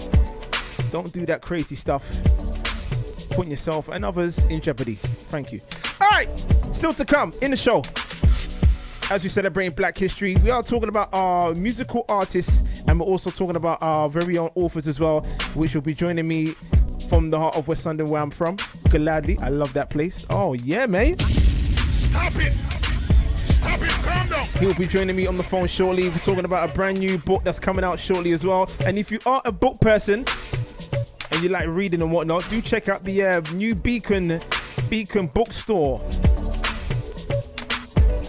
Don't do that crazy stuff, putting yourself and others in jeopardy. Thank you. All right, still to come in the show. As we celebrate Black History, we are talking about our musical artists, and we're also talking about our very own authors as well, which will be joining me from the heart of West London, where I'm from. Gladly, I love that place. Oh yeah, mate. Stop it! Stop it! Calm down. He'll be joining me on the phone shortly. We're talking about a brand new book that's coming out shortly as well. And if you are a book person and you like reading and whatnot, do check out the new Beacon bookstore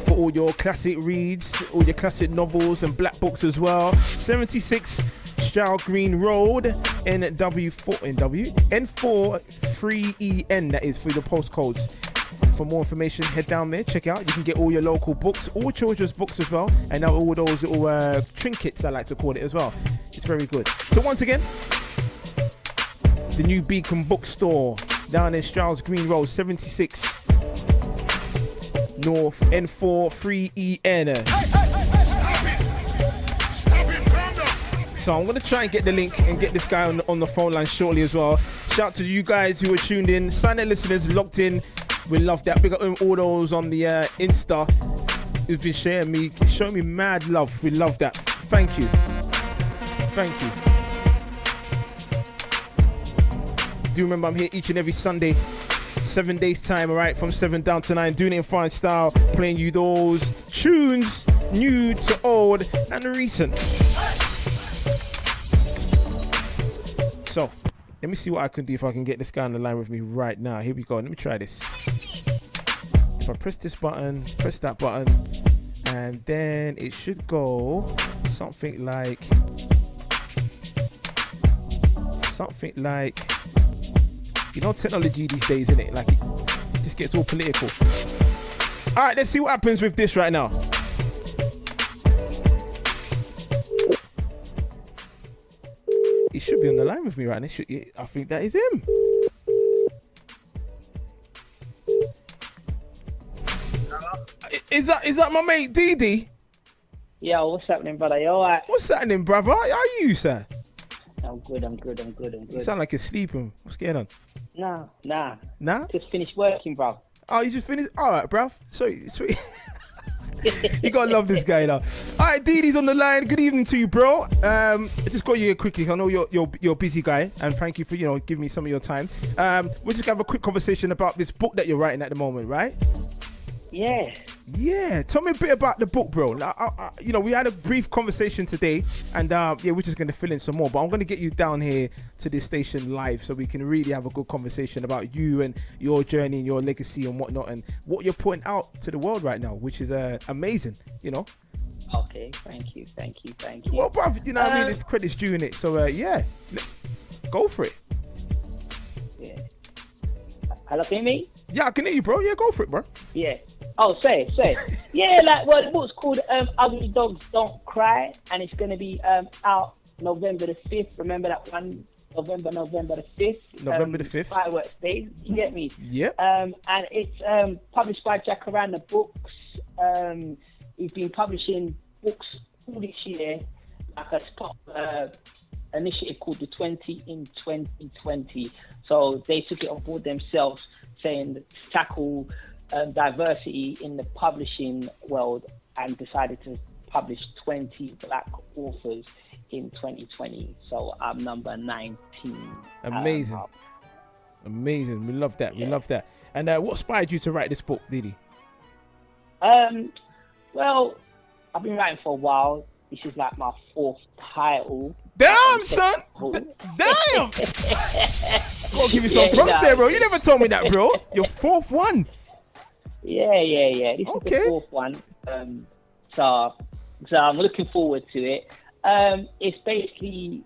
for all your classic reads, all your classic novels and black books as well. 76 Stroud Green Road, N4 3EN, that is for the postcodes. For more information, head down there, check out. You can get all your local books, all children's books as well, and now all those little trinkets, I like to call it as well. It's very good. So once again, the new Beacon bookstore down in Stroud Green Road, 76 North, N4 3EN. So I'm going to try and get the link and get this guy on the phone line shortly as well. Shout out to you guys who are tuned in, silent listeners locked in. We love that. Big up all those on the Insta who've been showing me mad love. We love that. Thank you. Thank you. Do remember I'm here each and every Sunday, 7 days time, alright, from 7 down to 9, doing it in fine style, playing you those tunes, new to old and recent. So, let me see what I can do if I can get this guy on the line with me right now. Here we go. Let me try this. If I press this button, press that button, and then it should go something like, technology these days, isn't it? Like, it just gets all political. All right, let's see what happens with this right now. He should be on the line with me right now. I think that is him. Is that my mate Didi? Yeah, what's happening, brother? You alright? What's happening, brother? How are you, sir? I'm good. You sound like you're sleeping. What's going on? Nah. Just finished working, bro. Oh, you just finished? Alright, bruv. Sweet. You gotta love this guy now. Alright, Didi's on the line. Good evening to you, bro. I just got you here quickly. I know you're a busy guy, and thank you for giving me some of your time. We're just gonna have a quick conversation about this book that you're writing at the moment, right? Yeah. Tell me a bit about the book, bro. We had a brief conversation today, and we're just gonna fill in some more. But I'm gonna get you down here to this station live, so we can really have a good conversation about you and your journey and your legacy and whatnot, and what you're putting out to the world right now, which is amazing. Okay, thank you. Well, bro, you know what I mean? It's credit's due in it. So go for it. Yeah. Hello, can you hear me? Yeah, I can hear you, bro. Yeah, go for it, bro. Yeah. Oh, say. Yeah, the book's called Ugly Dogs Don't Cry, and it's going to be out November the 5th. Remember that one? November the 5th. November the 5th. Fireworks Day. You get me? Yep. And it's published by Jacaranda Books. He's been publishing books all this year, like a spot initiative called the 20 in 2020. So they took it on board themselves, saying to tackle diversity in the publishing world, and decided to publish 20 black authors in 2020. So I'm number 19. Amazing. We love that. And what inspired you to write this book, Didi? Well, I've been writing for a while. This is like my 4th title. Damn, son! Damn! Gotta give you some props there, bro. You never told me that, bro. Your 4th one. Yeah. This is the fourth one. So I'm looking forward to it. It's basically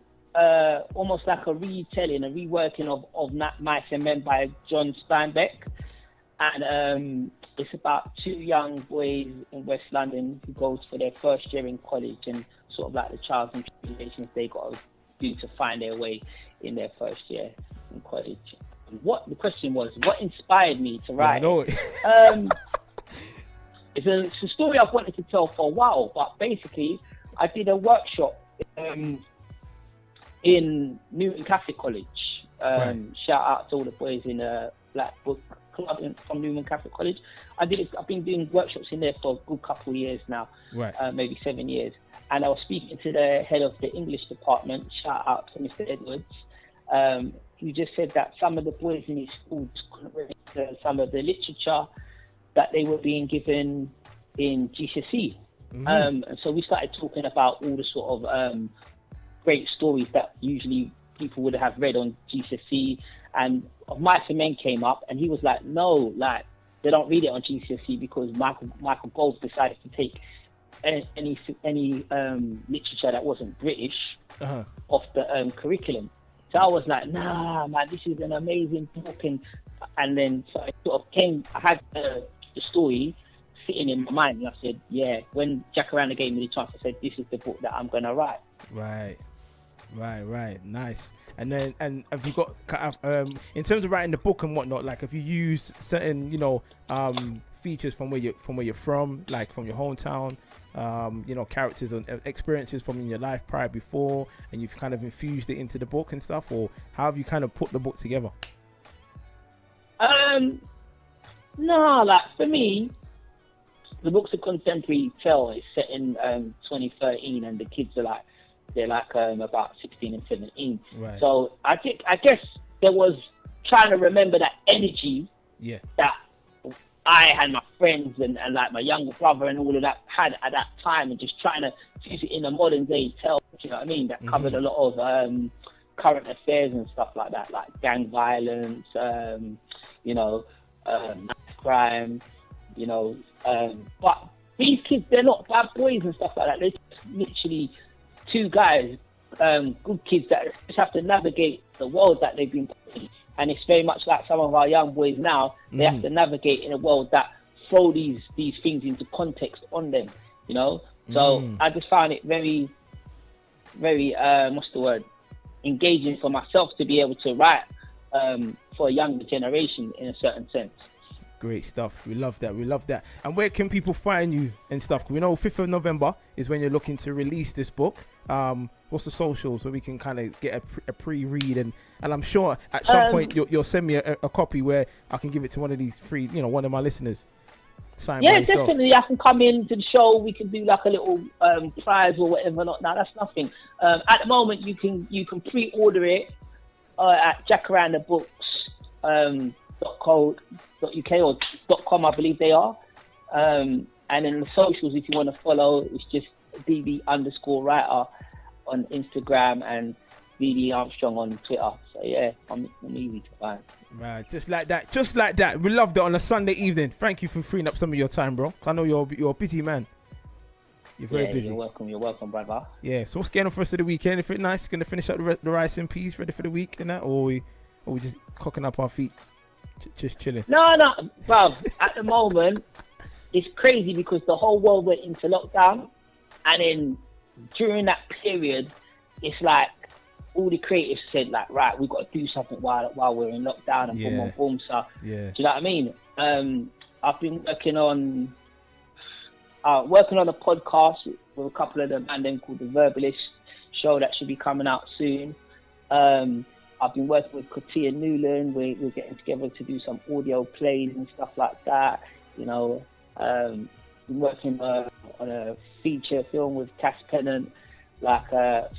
almost like a retelling, a reworking of Mice and Men by John Steinbeck. And it's about two young boys in West London who goes for their first year in college and sort of like the trials and tribulations they got to do to find their way in their first year in college. What the question was, what inspired me to write? It's a story I've wanted to tell for a while, but basically I did a workshop in Newton Catholic College. Shout out to all the boys in a Black Book Club from Newton Catholic College. I've been doing workshops in there for a good couple of years now, maybe 7 years. And I was speaking to the head of the English department. Shout out to Mr. Edwards. He just said that some of the boys in his schools couldn't relate to some of the literature that they were being given in GCSE. And so we started talking about all the sort of great stories that usually people would have read on GCSE, and Mice and Men came up, and he was like, no, like they don't read it on GCSE because Michael Gove decided to take any literature that wasn't British off the curriculum. So I was like, nah, man, this is an amazing book, and then so it sort of came. I had the story sitting in my mind, and I said, yeah. When Jacaranda gave me the chance, I said, this is the book that I'm gonna write. Right, nice. And then, and have you got in terms of writing the book and whatnot? Like, have you used certain, features from where you're from, like from your hometown? Characters and experiences from your life prior before, and you've kind of infused it into the book and stuff, or how have you kind of put the book together? No, like for me, the book's a contemporary tale. It's set in 2013, and the kids are about 16 and 17. Right. So I guess there was trying to remember that energy that I had my friends and like my younger brother and all of that had at that time, and just trying to use it in a modern day tale, you know what I mean? That covered a lot of current affairs and stuff like that, like gang violence, crime, but these kids, they're not bad boys and stuff like that. They're just literally two guys, good kids that just have to navigate the world that they've been put in. And it's very much like some of our young boys now. They have to navigate in a world that throw these things into context on them, So I just found it very, very, engaging for myself to be able to write for a younger generation in a certain sense. Great stuff. We love that. And where can people find you and stuff? We know 5th of November is when you're looking to release this book. What's the socials where we can kind of get a pre-read, and I'm sure at some point you'll send me a copy where I can give it to one of these free, one of my listeners. Definitely. I can come in to the show. We can do like a little prize or whatever. Not now. That's nothing. At the moment, you can pre-order it at jacarandabooks.co.uk or .com, I believe they are. And then the socials, if you want to follow, it's just BB_writer on Instagram and BB Armstrong on Twitter. So yeah, I'm easy to find. Right, just like that. We loved it on a Sunday evening. Thank you for freeing up some of your time, bro. I know you're a busy man. You're very busy. You're welcome, brother. Yeah. So what's going on for us of the weekend? If it's nice, gonna finish up the rice and peas, ready for the week and that, or we just cocking up our feet, just chilling? No, bro. At the moment, it's crazy because the whole world went into lockdown, and then during that period, it's like all the creatives said, like, right, we've got to do something while we're in lockdown, and boom. So, do you know what I mean? I've been working on a podcast with a couple of them, and then called The Verbalist Show that should be coming out soon. I've been working with Katia Newland. We're getting together to do some audio plays and stuff like that. Been working on a feature film with Cass Pennant,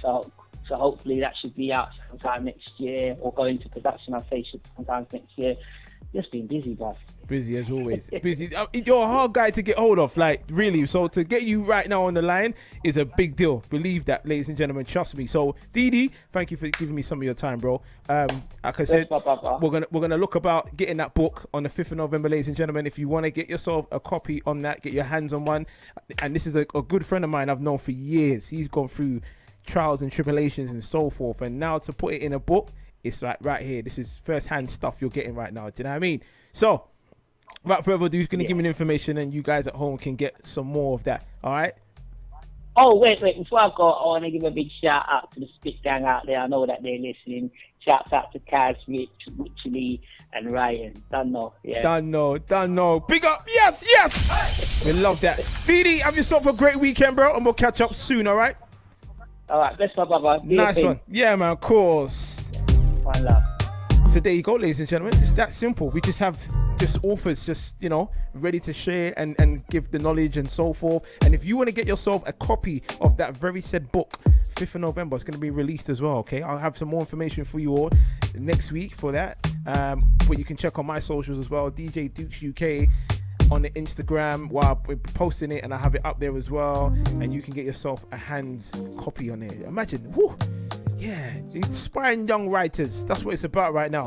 so hopefully that should be out sometime next year, or go into production, I'll say, sometime next year. Just been busy, boss. Busy as always. Busy. You're a hard guy to get hold of, like, really. So to get you right now on the line is a big deal. Believe that, ladies and gentlemen. Trust me. So, Dee, thank you for giving me some of your time, bro. Like I said, we're gonna look about getting that book on the 5th of November, ladies and gentlemen. If you want to get yourself a copy on that, get your hands on one. And this is a good friend of mine I've known for years. He's gone through trials and tribulations and so forth. And now to put it in a book, it's like right here. This is first-hand stuff you're getting right now. Do you know what I mean? So, without further ado, he's going to give me the information and you guys at home can get some more of that. All right? Oh, wait. Before I go, I want to give a big shout out to the Spit Gang out there. I know that they're listening. Shouts out to Kaz, Rich, Lee, and Ryan. Don't know. Big up. Yes. We love that. Feedy, have yourself a great weekend, bro, and we'll catch up soon, all right? All right. Bless my brother. Nice one. Yeah, man, of course. One love. So there you go, ladies and gentlemen. It's that simple. We just have authors just, ready to share and give the knowledge and so forth. And if you want to get yourself a copy of that very said book, 5th of November, it's going to be released as well, okay? I'll have some more information for you all next week for that. But you can check on my socials as well, DJ Dukes UK on the Instagram while we're posting it, and I have it up there as well. And you can get yourself a hands copy on there. Imagine, whoo! Yeah, inspiring young writers. That's what it's about right now.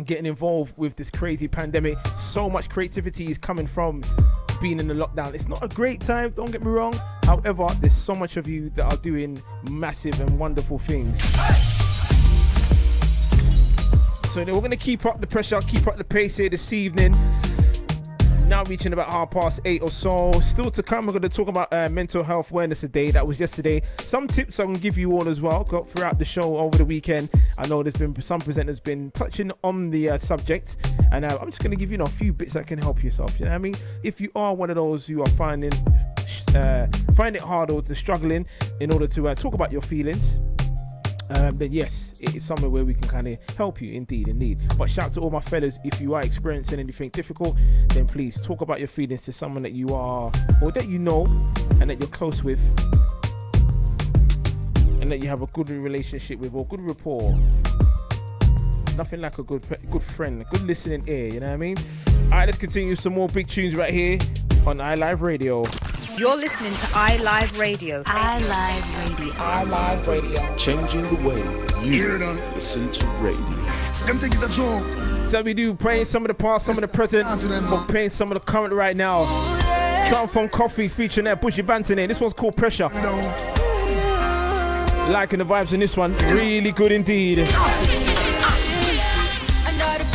Getting involved with this crazy pandemic. So much creativity is coming from being in the lockdown. It's not a great time, don't get me wrong. However, there's so much of you that are doing massive and wonderful things. So we're going to keep up the pressure, keep up the pace here this evening. Now reaching about 8:30 or so. Still to come, we're going to talk about mental health awareness today. That was yesterday. Some tips I'm going to give you all as well throughout the show over the weekend. I know there's been some presenters been touching on the subject, and I'm just going to give you a few bits that can help yourself. You know what I mean? If you are one of those who are find it hard or struggling in order to talk about your feelings, then yes, it is somewhere where we can kind of help you indeed. But shout to all my fellas, if you are experiencing anything difficult, then please talk about your feelings to someone that you are, or that you know, and that you're close with, and that you have a good relationship with, or good rapport. Nothing like a good friend, a good listening ear, you know what I mean? Alright, let's continue some more big tunes right here on iLive Radio. You're listening to iLive Radio. iLive Radio. iLive Radio. Changing the way you listen to radio. Them think it's a joke. So we do playing some of the past, some of the present, but playing some of the current right now. Transform Coffee featuring that Bushy Banton in. This one's called Pressure. Liking the vibes in this one. Really good indeed. Under the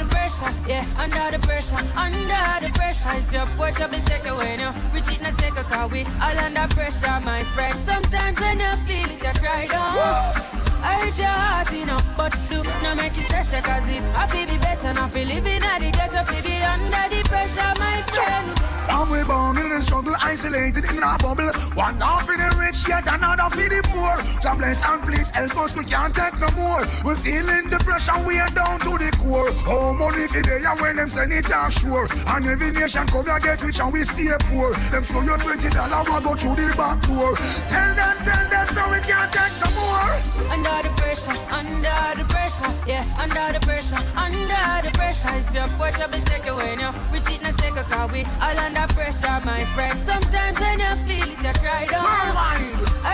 pressure, yeah, under the pressure. If your poor trouble take away now, we cheat na take a car, we all under pressure, my friend. Sometimes when you feel it, you cry down. I hurt your heart, but do not make it stress, cause it I feel be better, not feel living at the ghetto, feel be under the pressure, my friend. Some we born in the struggle, isolated in a bubble. One half for the rich, yet another for the poor. God bless and please help us, we can't take no more. We're feeling the pressure, we are down to the core. Oh, money for day, and when them send it off, sure. And every nation come and get rich and we stay poor. Them show you $20, we go through the back door. Tell them, so we can't take no more. Under the pressure, yeah, under the pressure. If your poor trouble take away now, we cheat na take a car, we all under pressure, my friend. Sometimes when you feel it, you cry down. I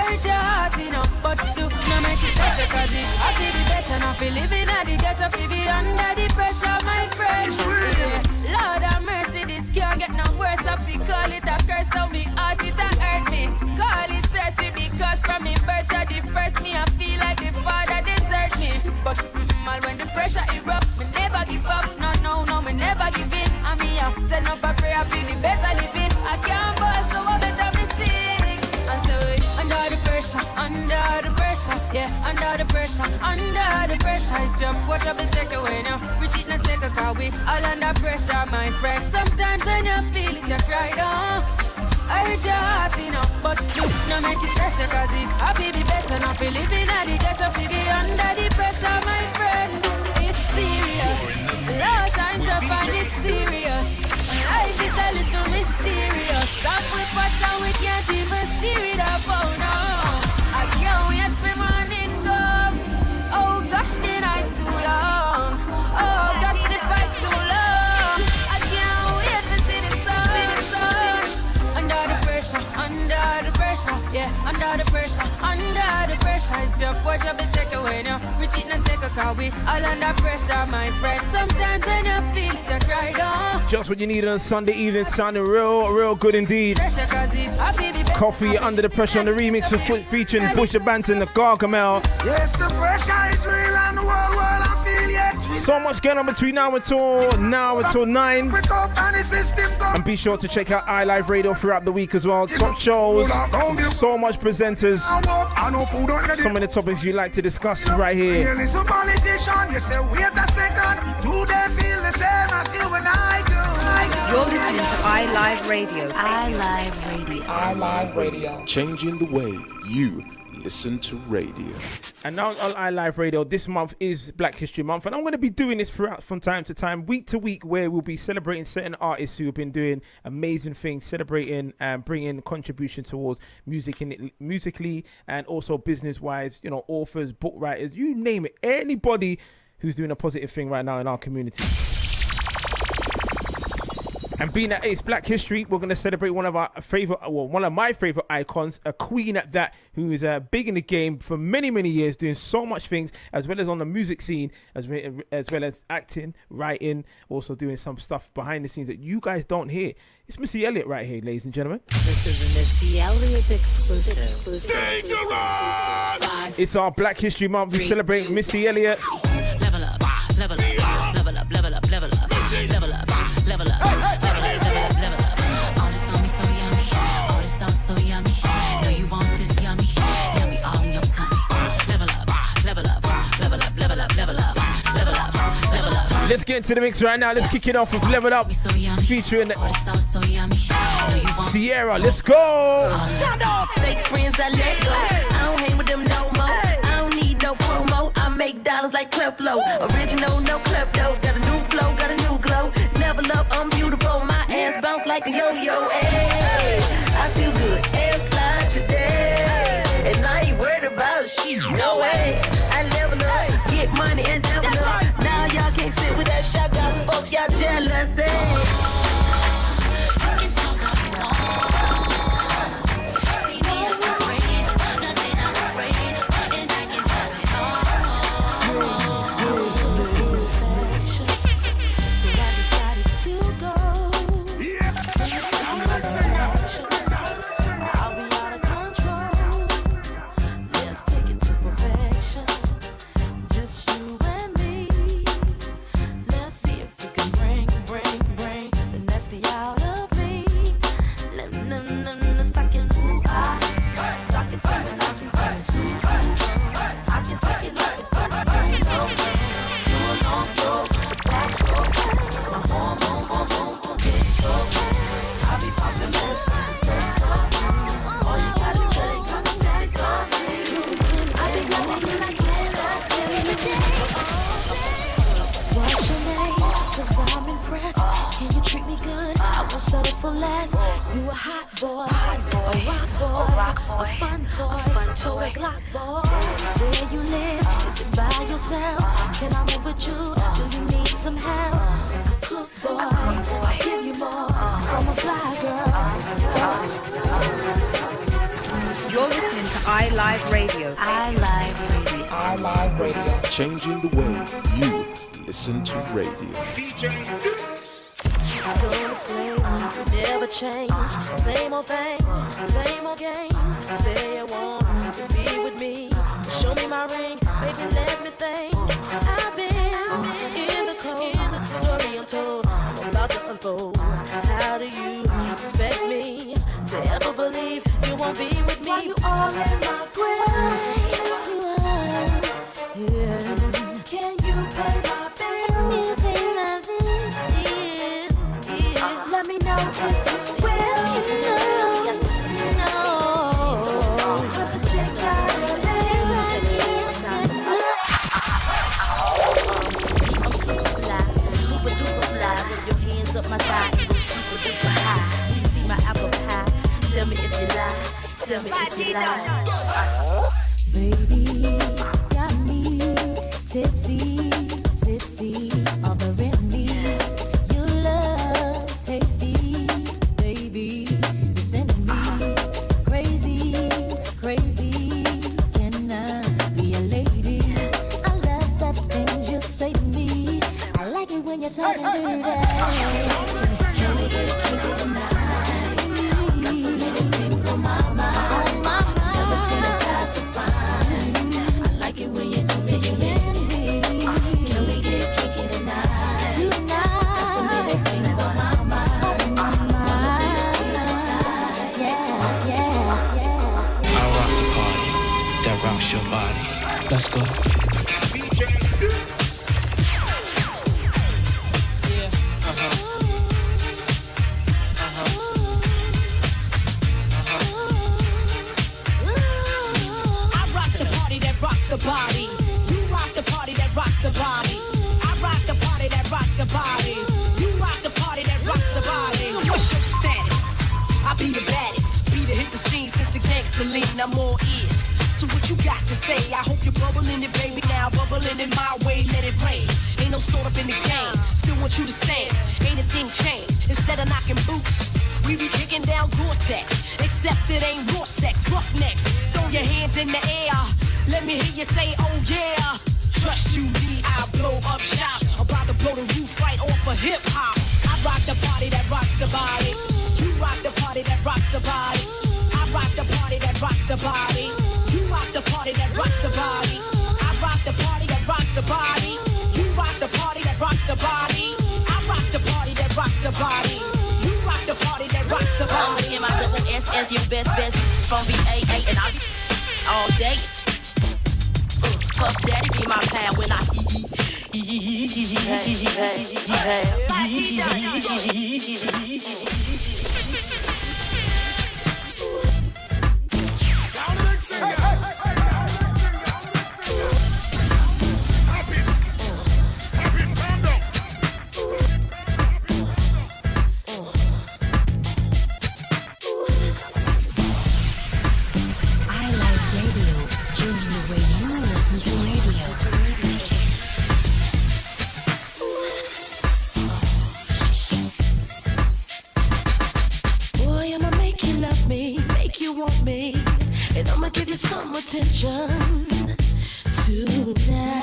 hurt your heart, but do not make it better, cause it I feel it better, not feel living at the ghetto, feel be under the pressure, my friend. Yeah. Lord have mercy, this can't get no worse, I feel call it a curse, so me heart it and hurt me. Call it thirsty, because from me birth to the first me, I feel like the father desert me. But when the pressure erupt, me never give up, no, me never give in. And me up, send up a prayer, feel the better living. I can't bust, so I better me sing. And so under the pressure, yeah, under the pressure. If your poor trouble take away now, we cheat na take a car, we all under pressure, my friend. Sometimes when you feel it, you cry down. I hurt your heart, but do not make it stress, cause it I feel be better, not feel living at the ghetto, feel be under the pressure, my friend. It's serious, a lot of times I find it serious. Life is a little mysterious. Stop with pattern, we can't even steer it up, oh no. I can't wait for morning come. Oh gosh, did I too long? Under the pressure, if your boy job is take away now. We cheat and take a car, we all under pressure, my friend. Sometimes when you feel the cry down. Just what you need on a Sunday evening, sounding real good indeed. Coffee Under the Pressure on the remix of featuring Busha Banton, the Gargamel. Yes, the pressure is real and the world I feel it. So much going on between now until 9. And be sure to check out iLive Radio throughout the week as well. Top shows, so much presenters. Some of the topics you like to discuss right here. Listen, politician, you say wait a second. Do they feel the same as you and I do? You're listening to iLive Radio. iLive Radio. iLive Radio. Changing the way you listen to radio. And now on iLive Radio, this month is Black History Month, and I'm going to be doing this throughout from time to time, week to week, where we'll be celebrating certain artists who have been doing amazing things, celebrating and bringing contribution towards musically and also business-wise, you know, authors, book writers, you name it, anybody who's doing a positive thing right now in our community. And being that it's Black History, we're going to celebrate one of my favorite icons, a queen at that, who is big in the game for many years, doing so much things, as well as on the music scene, as well as acting, writing, also doing some stuff behind the scenes that you guys don't hear. It's Missy Elliott right here, ladies and gentlemen. This is a Missy Elliott exclusive. It's our Black History Month. We celebrate Missy Elliott. Level up, level up, level up, level up, level up, level up, level up, level up. All this on me so yummy, all this sauce so yummy. Know you want this yummy, yummy all in your tummy. Level up, level up, level up, level up, level up, level up, level up. Let's get into the mix right now. Let's kick it off with Level Up, featuring Sierra. Let's go. Sound off. Fake friends, I let go. I don't hang with them no more. I don't need no promo. I make dollars like Clubflow. Original, no klepto. Got a new flow, got a new glow. Level up, I'm beautiful. My ass bounce like a yo-yo. Hey, I feel good and fly today. And I ain't worried about shit. No way. I level up, get money and level up. Now y'all can't sit with that shotgun spoke. Y'all jealous, Changing the way you listen to radio. I don't explain, you never change. Same old thing, same old game. Say you want to be with me. Show me my ring, baby, let me think. I've been in the cold, story untold. I'm about to unfold. How do you expect me to ever believe you won't be with me? Why you all in my grave? Yeah. Can you pay my bills? Can you pay my bills? Yeah. Let me know if you will. No. Cause I just gotta take I'm super fly, super duper fly. With your hands up my thigh, go super duper high. You see my apple pie? Tell me if you lie. Tell me if you lie. Baby, got me tipsy, tipsy, offering me your love, tasty, baby, you're sending me crazy, bounce your body. Let's go. The body. You rock the party that rocks the body. I rock the party that rocks the body. You rock the party that rocks the body. So what's your status? I be the baddest. Be the hit the scene since the gangster lean. I'm all ears. So what you got to say? I hope you're bubbling it, baby. Now bubbling it my way, let it rain. Ain't no sort up in the game. Still want you to stand. Ain't a thing changed. Instead of knocking boots, we be kicking down Gore-Tex. Except it ain't raw sex, roughnecks. Throw your hands in the air. Let me hear you say, oh yeah. Trust you me, I'll blow up shop. About to blow the roof right off of hip hop. I rock the party that rocks the body. You rock the party that rocks the body. I rock the party that rocks the body. You rock the party that rocks the body. I rock the party that rocks the body. You rock the party that rocks the body. I rock the party that rocks the body. You rock the party that rocks the body. In my double SS, you best from BAA and I all day. Puff Daddy be my pal when I some attention tonight.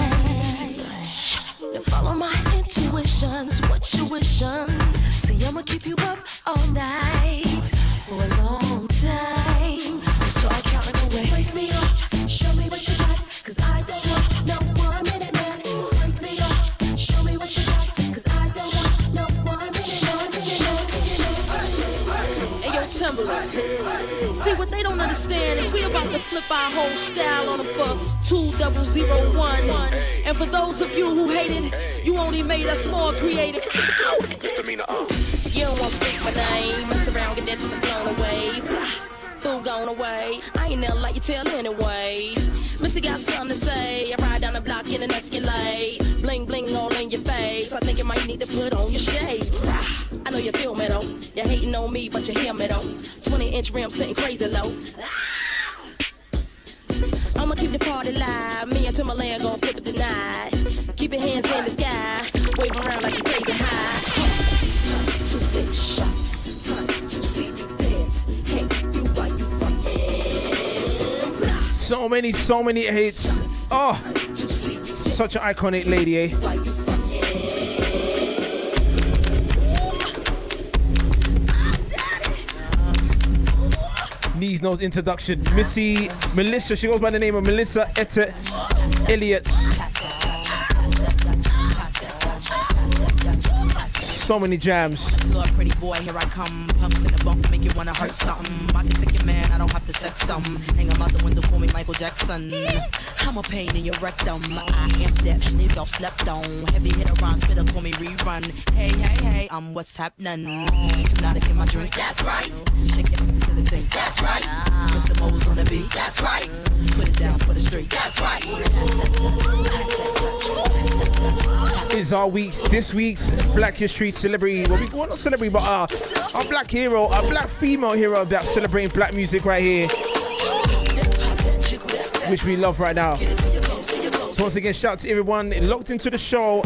Now follow my intuitions, what you wishing. See, I'ma keep you up all night for a long time. So start counting away. Wake me up, show me what you got, cause I don't want no 1 minute man. Wake me up, show me what you got, cause I don't want no 1 minute, no minute, no minute. Hey yo, Timberland. See, what they don't understand is we about to flip our whole style on them for 2001. And for those of you who hated, you only made us more creative. You don't want to speak my name, mess around, get that was blown away. Fool gone away, I ain't never like you tell anyway. Missy got something to say, I ride down the block in an Escalade. Bling bling all in your face, I think you might need to put on your shades. I know you feel me though, you're hating on me but you hear me though. 20-inch rim sitting crazy low. I'ma keep the party live, me and Timberland gon' flip it tonight. Keep your hands in the sky, wave around like you crazy high. Time to hit shots, time to see you dance. Hey, you why you fucking? So many hits. Oh, such an iconic lady, eh? Needs no introduction. Missy Melissa, she goes by the name of Melissa Etta Elliott. So many jams. Floor, pretty boy, here I come. Pumps in the bump, make you wanna hurt something. I can take your man, I don't have to sex some. Hang him out the window, call me Michael Jackson. I'm a pain in your rectum. I am that snip y'all slept on. Heavy hitter, rhyme spitter, call me rerun. Hey, hey, hey, I'm what's happening. Hypnotic in my drink, that's right. Shake it till it's thing, that's right. Mr. Mo's on the beat, that's right. Put it down for the street, that's right. Is our this week's Black History celebrity, well not celebrity, but our black hero, our black female hero that's celebrating black music right here, which we love right now. So once again, shout out to everyone locked into the show,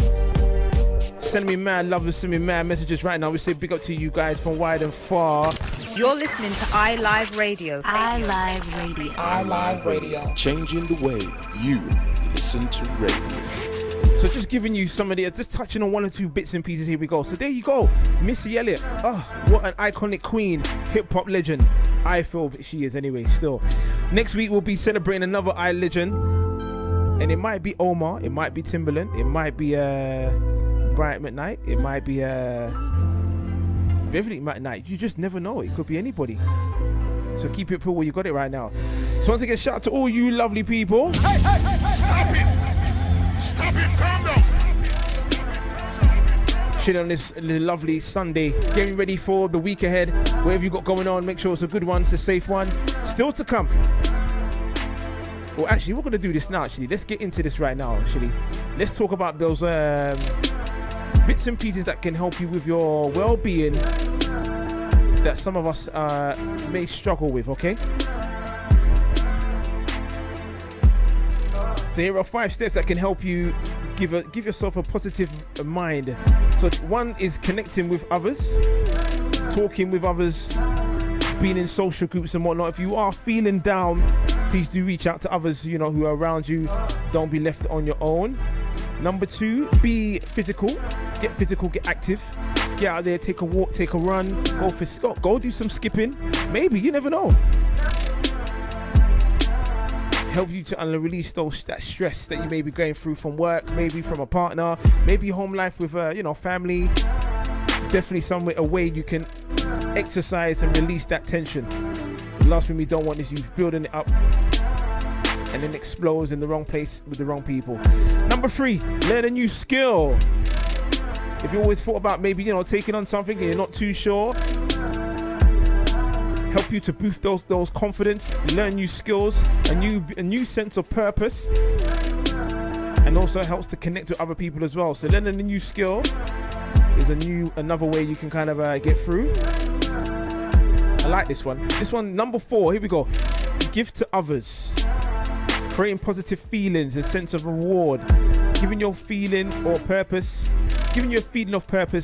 sending me mad love and sending me mad messages right now. We say big up to you guys from wide and far. You're listening to iLive Radio. iLive Radio. iLive Radio. Changing the way you listen to radio. So just giving you some of the, just touching on one or two bits and pieces. Here we go. So there you go, Missy Elliott. Oh, what an iconic queen, hip hop legend. I feel she is anyway. Still, next week we'll be celebrating another I legend, and it might be Omar, it might be Timbaland, it might be Bryant McKnight, it might be Beverly McKnight. You just never know. It could be anybody. So keep it cool. You got it right now. So once again, shout out to all you lovely people. Hey, stop it! Stop it! Calm down! Chilling on this lovely Sunday, getting ready for the week ahead. Whatever you got going on, make sure it's a good one, it's a safe one. Still to come. Well, actually, we're gonna do this now. Actually, let's get into this right now. Actually, let's talk about those bits and pieces that can help you with your well-being that some of us may struggle with. Okay. So here are 5 steps that can help you give yourself a positive mind. So one is connecting with others, talking with others, being in social groups and whatnot. If you are feeling down, please do reach out to others, you know, who are around you. Don't be left on your own. Number 2, be physical. Get physical, get active. Get out there, take a walk, take a run, go do some skipping. Maybe, you never know. Help you to release that stress that you may be going through from work, maybe from a partner, maybe home life with family. Definitely a way you can exercise and release that tension. The last thing we don't want is you building it up and then explodes in the wrong place with the wrong people. Number 3, learn a new skill. If you always thought about maybe taking on something and you're not too sure, help you to boost those confidence, learn new skills, a new sense of purpose, and also helps to connect with other people as well. So learning a new skill is another way you can kind of get through. I like this one. This one, number 4, here we go. Give to others. Creating positive feelings, a sense of reward, giving you a feeling of purpose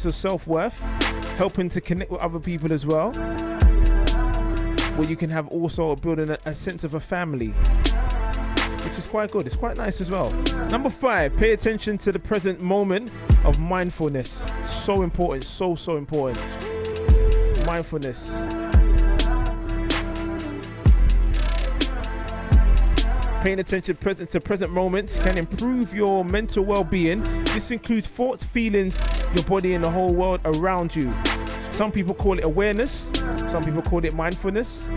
or self-worth, helping to connect with other people as well, where you can have also building a sense of a family, which is quite good. It's quite nice as well. Number 5, pay attention to the present moment of mindfulness. So important, so important. Mindfulness. Paying attention to present moments can improve your mental well-being. This includes thoughts, feelings, your body, and the whole world around you. Some people call it awareness, some people call it mindfulness,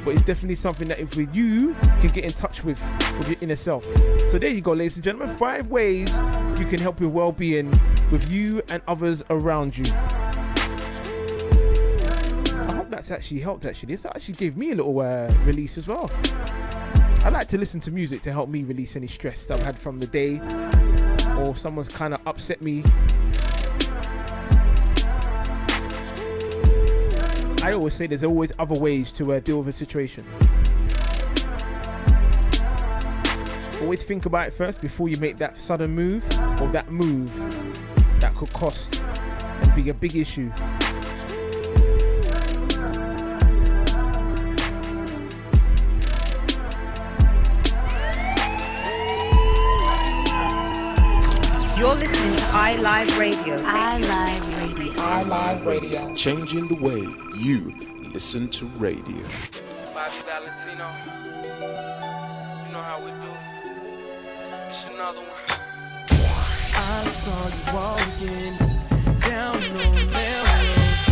but it's definitely something that if you can get in touch with your inner self. So there you go, ladies and gentlemen, 5 ways you can help your well-being with you and others around you. I hope that's actually helped. This actually gave me a little release as well. I like to listen to music to help me release any stress that I've had from the day, or if someone's kind of upset me. I always say there's always other ways to deal with a situation. Always think about it first before you make that sudden move, or that move that could cost and be a big issue. You're listening to iLive Radio. iLive Radio. iLive Radio. Changing the way you listen to radio. Bobby Valentino. You know how we do. It's another one. I saw you walking down on Melrose.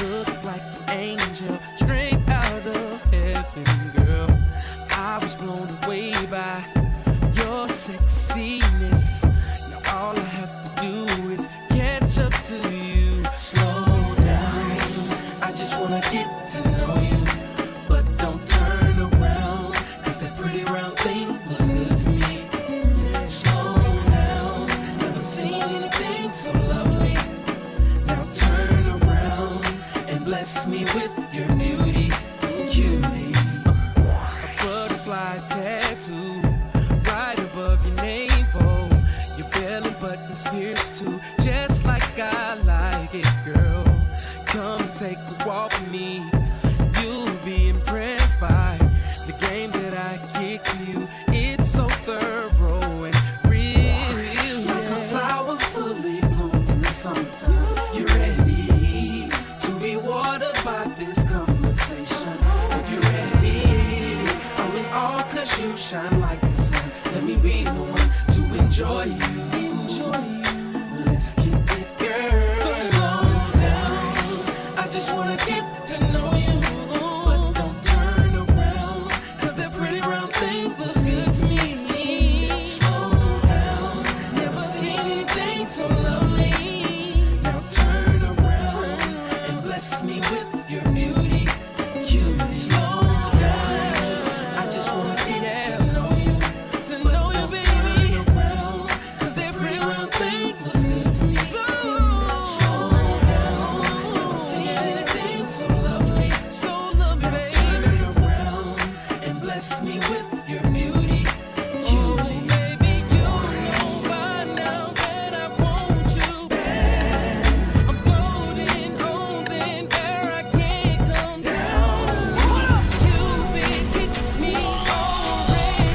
You look like an angel straight out of heaven, girl. I was blown away by your sexiness. All I have to do is catch up to you. Slow down, I just wanna get to know you. But don't turn around, cause that pretty round thing looks good to me. Slow down, never seen anything so lovely. Now turn around and bless me with your beauty, cutie. A butterfly tattoo right above your navel. Your belly button's pierced too, just like I like it, girl. Come take a walk with me. You'll be impressed by the game that I kick you. It's so thorough and real. Like a flower fully blown in the summertime. You're ready to be watered by this conversation. Hope you're ready. I'm in awe cause you shine like the sun. Let me be the one to enjoy you. Let's keep it, girl. So slow down. I just wanna get to know you, but don't me with your beauty. Julie. Baby, you know by now that I want you back. I'm floating on thin air, I can't come down. You've been hitting me already.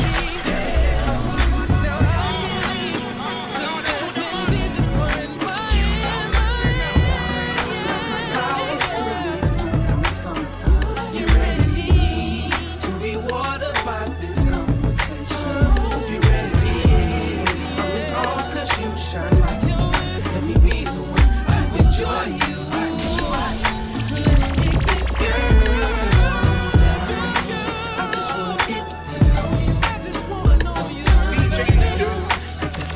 Now I can't leave. The seven digits running my you ready to be watered by this conversation? You ready? I'm in awe 'cause you shine like the sun. Let me be the one to enjoy you. Let's kick it, girl. I just wanna get to know you. I just wanna know you. DJ DUKEZ.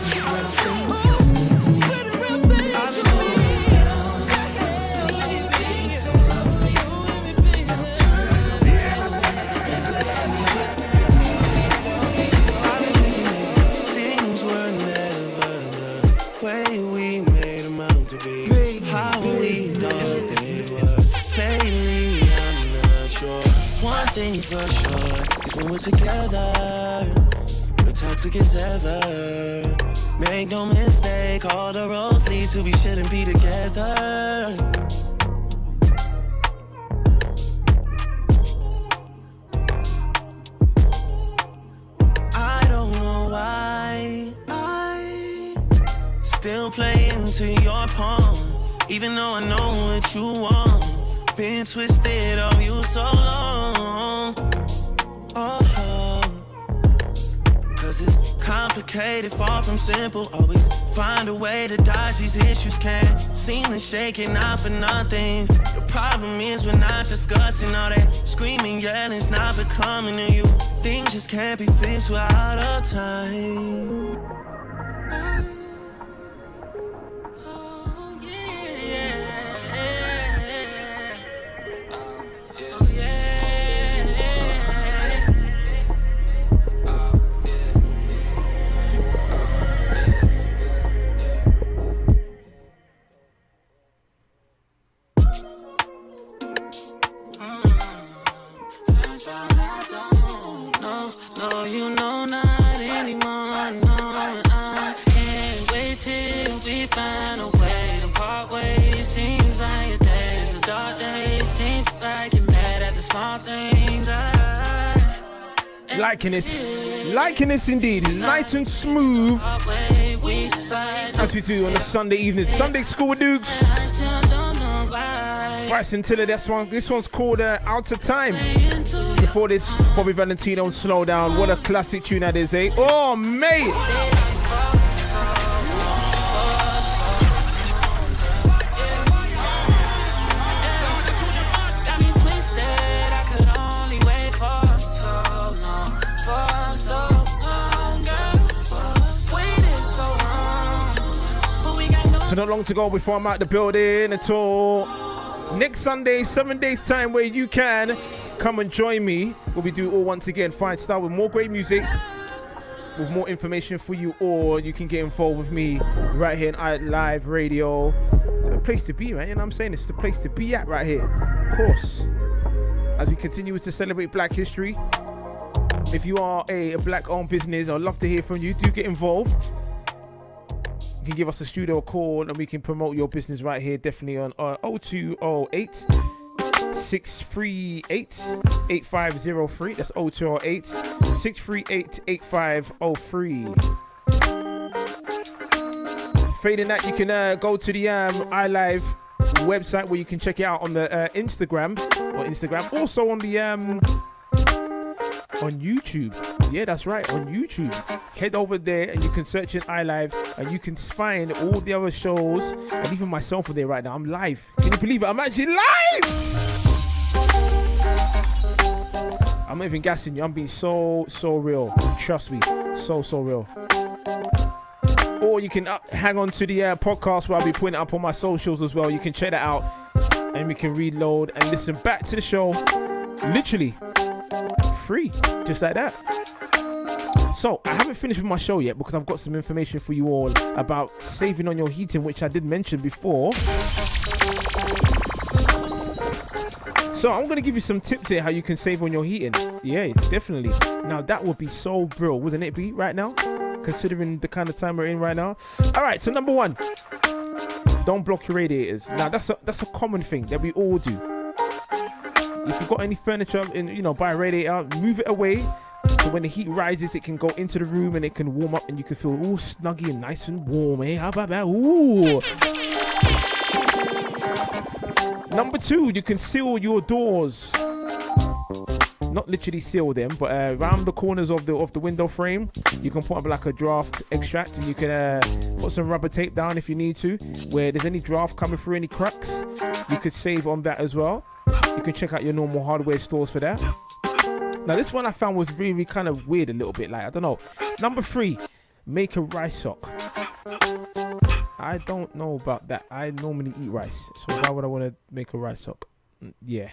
Things were never the way we made them out to be. How we thought they were. Lately, I'm not sure. One thing for sure is when we're together, we're toxic as ever. Make no mistake, all the roads lead to we shouldn't be together. I don't know why I still play into your palm, even though I know what you want. Been twisted on you so long. Oh, 'cause it's complicated, far from simple. Always find a way to dodge these issues. Can't seem to shake it, not for nothing. The problem is we're not discussing all that screaming, yelling's not becoming to you. Things just can't be fixed without a time. No, you know not anymore. No, I can't wait till we find a way to part ways. Seems like your days are dark days. Seems like you're mad at the small things. Liking this indeed, nice and smooth, as we do on a Sunday evening. Sunday School with DUKEZ. Bryson Tiller, this one's called Out of Time. Before this, Bobby Valentino and Slow Down. What a classic tune that is, eh? Oh, mate! So not long to go before I'm out the building until next Sunday, 7 days time, where you can come and join me. We'll be doing all once again Fine Style with more great music, with more information for you all. You can get involved with me right here in Live Radio. It's a place to be, man. You know what I'm saying? It's the place to be at right here. Of course. As we continue to celebrate Black History. If you are a Black-owned business, I'd love to hear from you. Do get involved. You can give us a studio call and we can promote your business right here. Definitely on 0208 638 8503. That's 0208 638 8503. Failing that, you can go to the iLive website where you can check it out on the Instagram. Also on the on YouTube. Yeah, that's right, on YouTube. Head over there and you can search in iLive and you can find all the other shows, and even myself are there right now. I'm live. Can you believe it? I'm actually live! I'm not even gassing you. I'm being so real. Trust me. So real. Or you can hang on to the podcast where I'll be putting it up on my socials as well. You can check that out and we can reload and listen back to the show. Literally free, just like that. So I haven't finished with my show yet because I've got some information for you all about saving on your heating, which I did mention before. So I'm gonna give you some tips here how you can save on your heating. Yeah, definitely. Now that would be so brilliant, wouldn't it be right now? Considering the kind of time we're in right now. All right, so number one, don't block your radiators. Now that's a common thing that we all do. If you've got any furniture by a radiator, move it away. So when the heat rises, it can go into the room and it can warm up and you can feel all snuggy and nice and warm. Eh? How about that? Ooh. Number two, you can seal your doors. Not literally seal them, but around the corners of the window frame, you can put up like a draft extract, and you can put some rubber tape down if you need to. Where there's any draft coming through, any cracks, you could save on that as well. You can check out your normal hardware stores for that. Now this one I found was really kind of weird a little bit, like I don't know. Number three, make a rice sock. I don't know about that. I normally eat rice, so why would I want to make a rice sock? Yeah.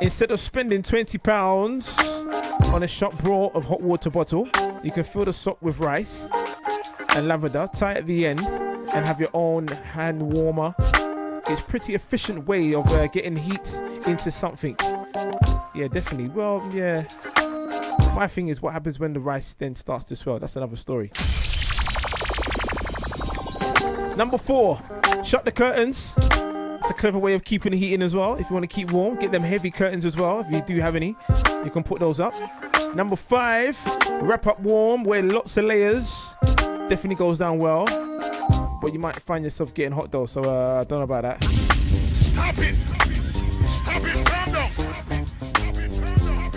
Instead of spending £20 on a shop brought of hot water bottle, you can fill the sock with rice and lavender, tie at the end, and have your own hand warmer. It's a pretty efficient way of getting heat into something. Yeah, definitely. Well, yeah. My thing is, what happens when the rice then starts to swell? That's another story. Number four, shut the curtains. It's a clever way of keeping the heat in as well. If you want to keep warm, get them heavy curtains as well. If you do have any, you can put those up. Number five, wrap up warm, wear lots of layers. Definitely goes down well. But you might find yourself getting hot though, so I don't know about that. Stop it! Stop it! Calm down!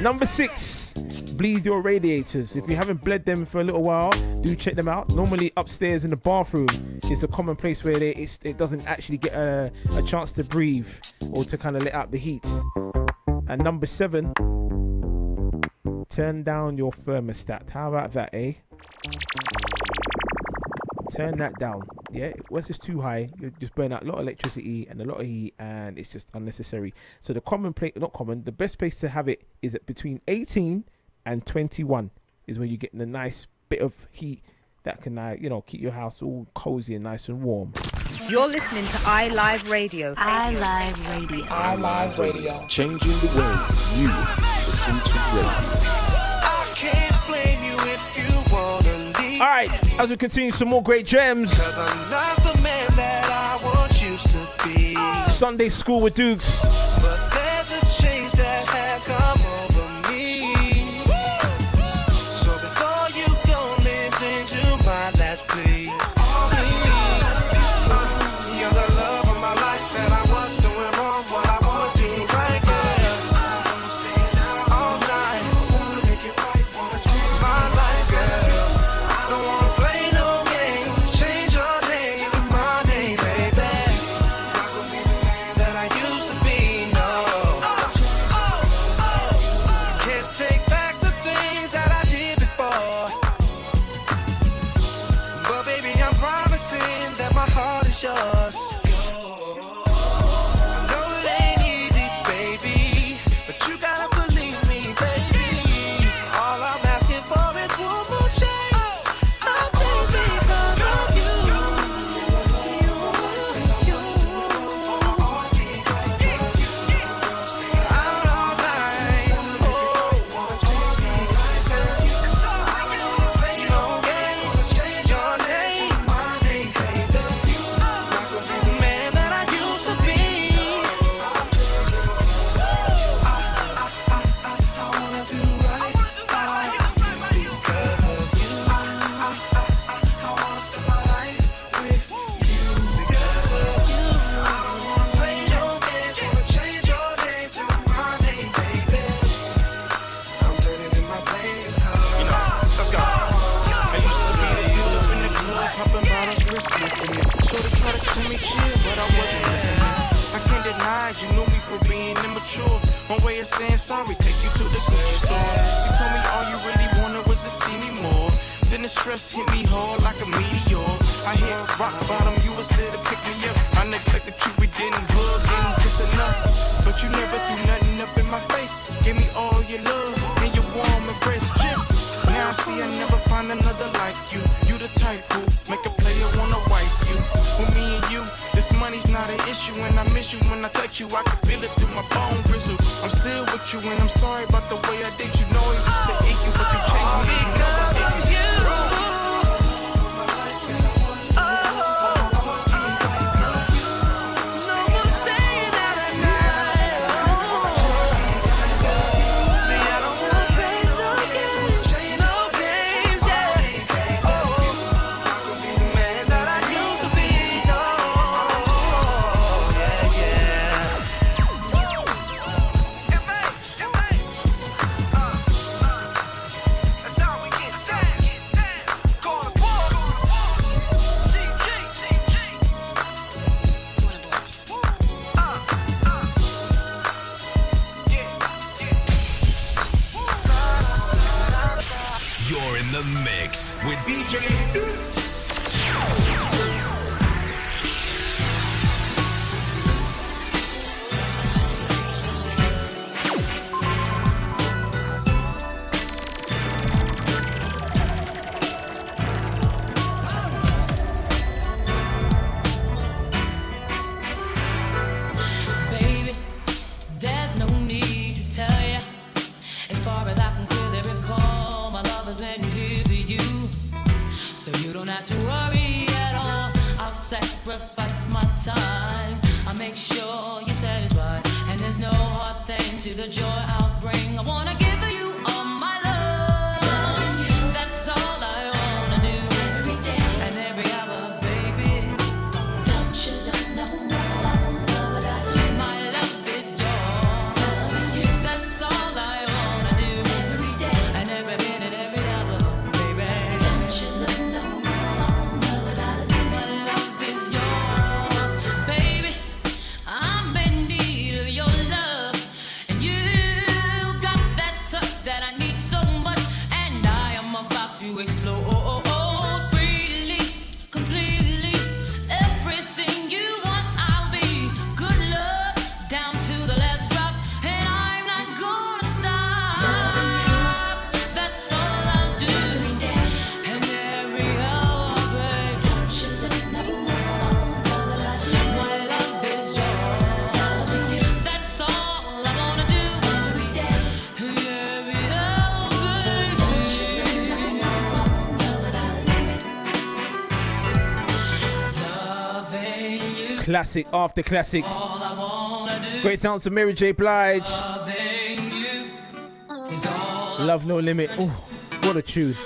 Number six, bleed your radiators. If you haven't bled them for a little while, do check them out. Normally upstairs in the bathroom is a common place where it doesn't actually get a chance to breathe or to kind of let out the heat. And number seven, turn down your thermostat. How about that, eh? Turn that down. Yeah, once it's too high, you just burn out a lot of electricity and a lot of heat, and it's just unnecessary. So the best place to have it is at between 18 and 21 is when you get the nice bit of heat that can keep your house all cozy and nice and warm. You're listening to iLive Radio. iLive Radio. iLive Radio. Changing the way you listen to radio. I can't blame you if you wanna leave. All right, as we continue some more great gems. 'Cause I'm not the man that I once used to be. Sunday School with Dukes. But there's a change that has come over me. So before you go, listen to my last plea. You're the love of my life, and I was doing wrong what I wanna do right, girl. All night, wanna make it right, wanna change my life, girl. I don't wanna play no game, change your name to my name, baby. Not gonna be the man that I used to be, no. Can't take back the things that I did before. But baby, I'm promising that my heart is yours. I know it ain't easy, baby, but you gotta believe me, baby. All I'm asking for is one more chance. I'll change because of you. Out all night, change your name, my name, baby. The man that I used to be. I wanna do right by you because of you. I wanna spend my life with you because of you. I don't wanna play your games, wanna change your name to my name, baby. I'm turning in my place, let's go. I used to be the you up in the club, popping bottles, wrist glistening. Shorty tried to tell me chill, but I wasn't listening. I can't deny it, you knew me for being immature. One way of saying sorry, take you to the Gucci store. You told me all you really wanted was to see me more. Then the stress hit me hard like a meteor. I hit rock bottom, you was there to pick me up. I neglected you, we didn't hug, didn't kiss enough. But you never threw nothing up in my face. Give me all your love and your warm embrace. Jim. Now I see I never find another like you. You the type who make a player wanna wipe you. With me and you, this money with you, I can feel it through my bone bristle. I'm still with you and I'm sorry about the way I did you. Know it was the aching, but you changed me. Because of you. The mix with DJ Baby, there's no need to tell ya. As far as I can clearly recall, my love has been here for you. So you don't have to worry at all. I'll sacrifice my time. I'll make sure you're satisfied. And there's no hard thing to the joy I'll bring. I wanna give you all my love. That's all I wanna do. Every day and every hour, baby. Don't you look no more. My love is yours. That's all I wanna do. Every day and every minute, every hour, baby. Don't you look no more. My love is yours, baby. I'm in need of your love, and you got that touch that I need so much, and I am about to explode freely, completely. Everything you want, I'll be. Good love down to the last drop, and I'm not gonna stop. That's all I'll do. Every day and every hour, babe. Don't you look no more. My love is yours. That's all I wanna do. Every day and every hour, babe. Don't you look no more. Loving you. Classic after classic. All I wanna do. Great sounds to Mary J. Blige. Loving you is all Love No Limit. Oh, what a tune.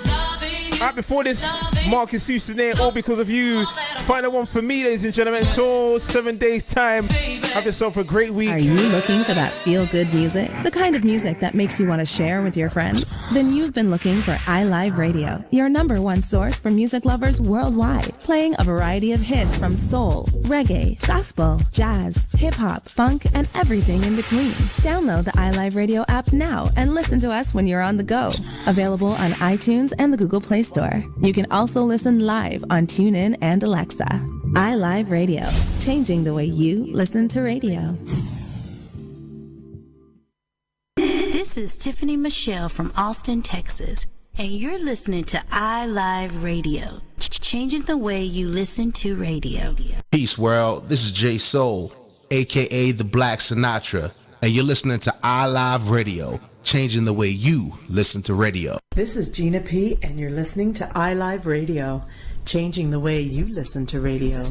Right before this, Marcus Houston there, all because of you. Final one for me, ladies and gentlemen. Until 7 days' time. Have yourself a great week. Are you looking for that feel-good music? The kind of music that makes you want to share with your friends? Then you've been looking for iLive Radio, your #1 source for music lovers worldwide, playing a variety of hits from soul, reggae, gospel, jazz, hip-hop, funk, and everything in between. Download the iLive Radio app now and listen to us when you're on the go. Available on iTunes and the Google Play Store. You can also listen live on TuneIn and Alexa. iLive Radio, changing the way you listen to radio. This is Tiffany Michelle from Austin, Texas, and you're listening to iLive Radio, changing the way you listen to radio. Peace world, this is J Soul, aka the Black Sinatra, and you're listening to iLive Radio, changing the way you listen to radio. This is Gina P, and you're listening to iLive Radio, changing the way you listen to radio.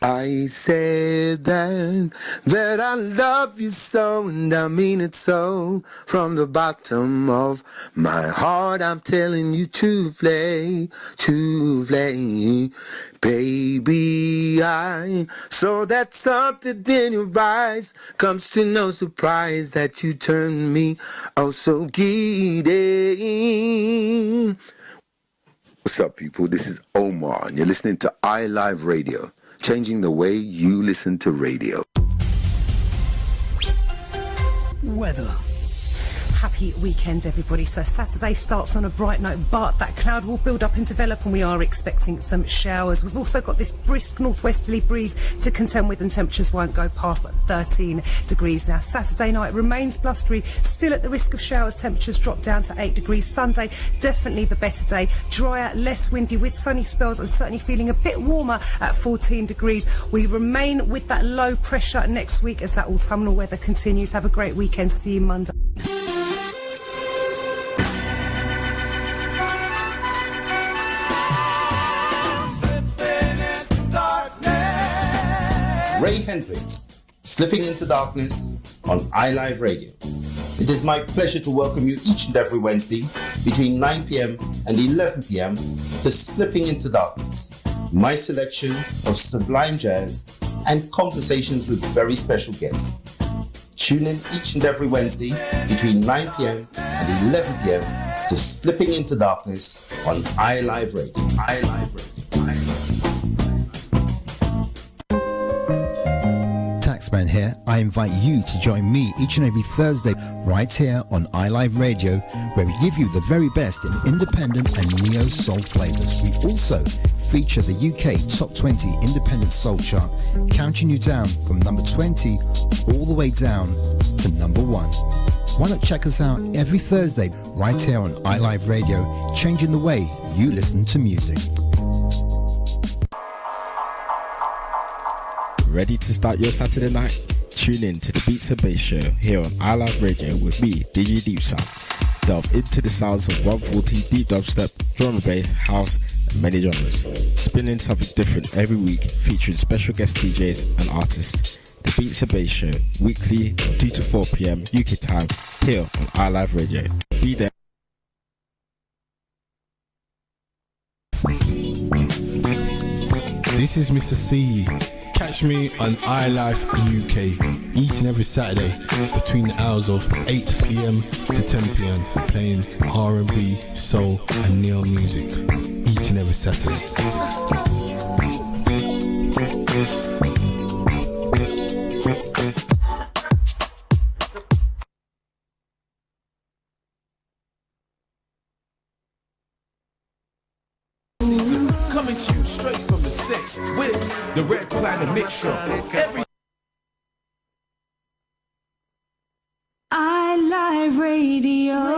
I said that I love you so, and I mean it so. From the bottom of my heart, I'm telling you to play. Baby, I saw that something in your eyes. Comes to no surprise that you turn me oh so giddy. What's up, people? This is Omar, and you're listening to iLive Radio, changing the way you listen to radio. Weather. happy weekend, everybody. So Saturday starts on a bright note, but that cloud will build up and develop, and we are expecting some showers. We've also got this brisk northwesterly breeze to contend with, and temperatures won't go past 13 degrees. Now, Saturday night remains blustery, still at the risk of showers. Temperatures drop down to 8 degrees. Sunday, definitely the better day. Drier, less windy with sunny spells, and certainly feeling a bit warmer at 14 degrees. We remain with that low pressure next week as that autumnal weather continues. Have a great weekend. See you Monday. Ray Hendricks, Slipping into Darkness on iLive Radio. It is my pleasure to welcome you each and every Wednesday between 9 p.m. and 11 p.m. to Slipping into Darkness, my selection of sublime jazz and conversations with very special guests. Tune in each and every Wednesday between 9 p.m. and 11 p.m. to Slipping into Darkness on iLive Radio. iLive Radio. Taxman here. I invite you to join me each and every Thursday right here on iLive Radio, where we give you the very best in independent and neo-soul flavors. We also feature the UK Top 20 Independent Soul Chart, counting you down from number 20 all the way down to number 1. Why not check us out every Thursday right here on iLive Radio, changing the way you listen to music. Ready to start your Saturday night? Tune in to the Beats and Bass Show here on iLive Radio with me, DJ Deep Sound. Delve into the sounds of 140 deep dubstep, drum and bass, house, and many genres. Spinning something different every week, featuring special guest DJs and artists. The Beats and Bass Show, weekly 2 to 4 p.m. UK time, here on iLive Radio. Be there. This is Mr. C. Catch me on iLife UK each and every Saturday between the hours of 8 p.m. to 10 p.m. playing R&B, soul and neo music each and every Saturday. Coming to you straight from the 6 with the Red Planet Mixture. iLive Radio.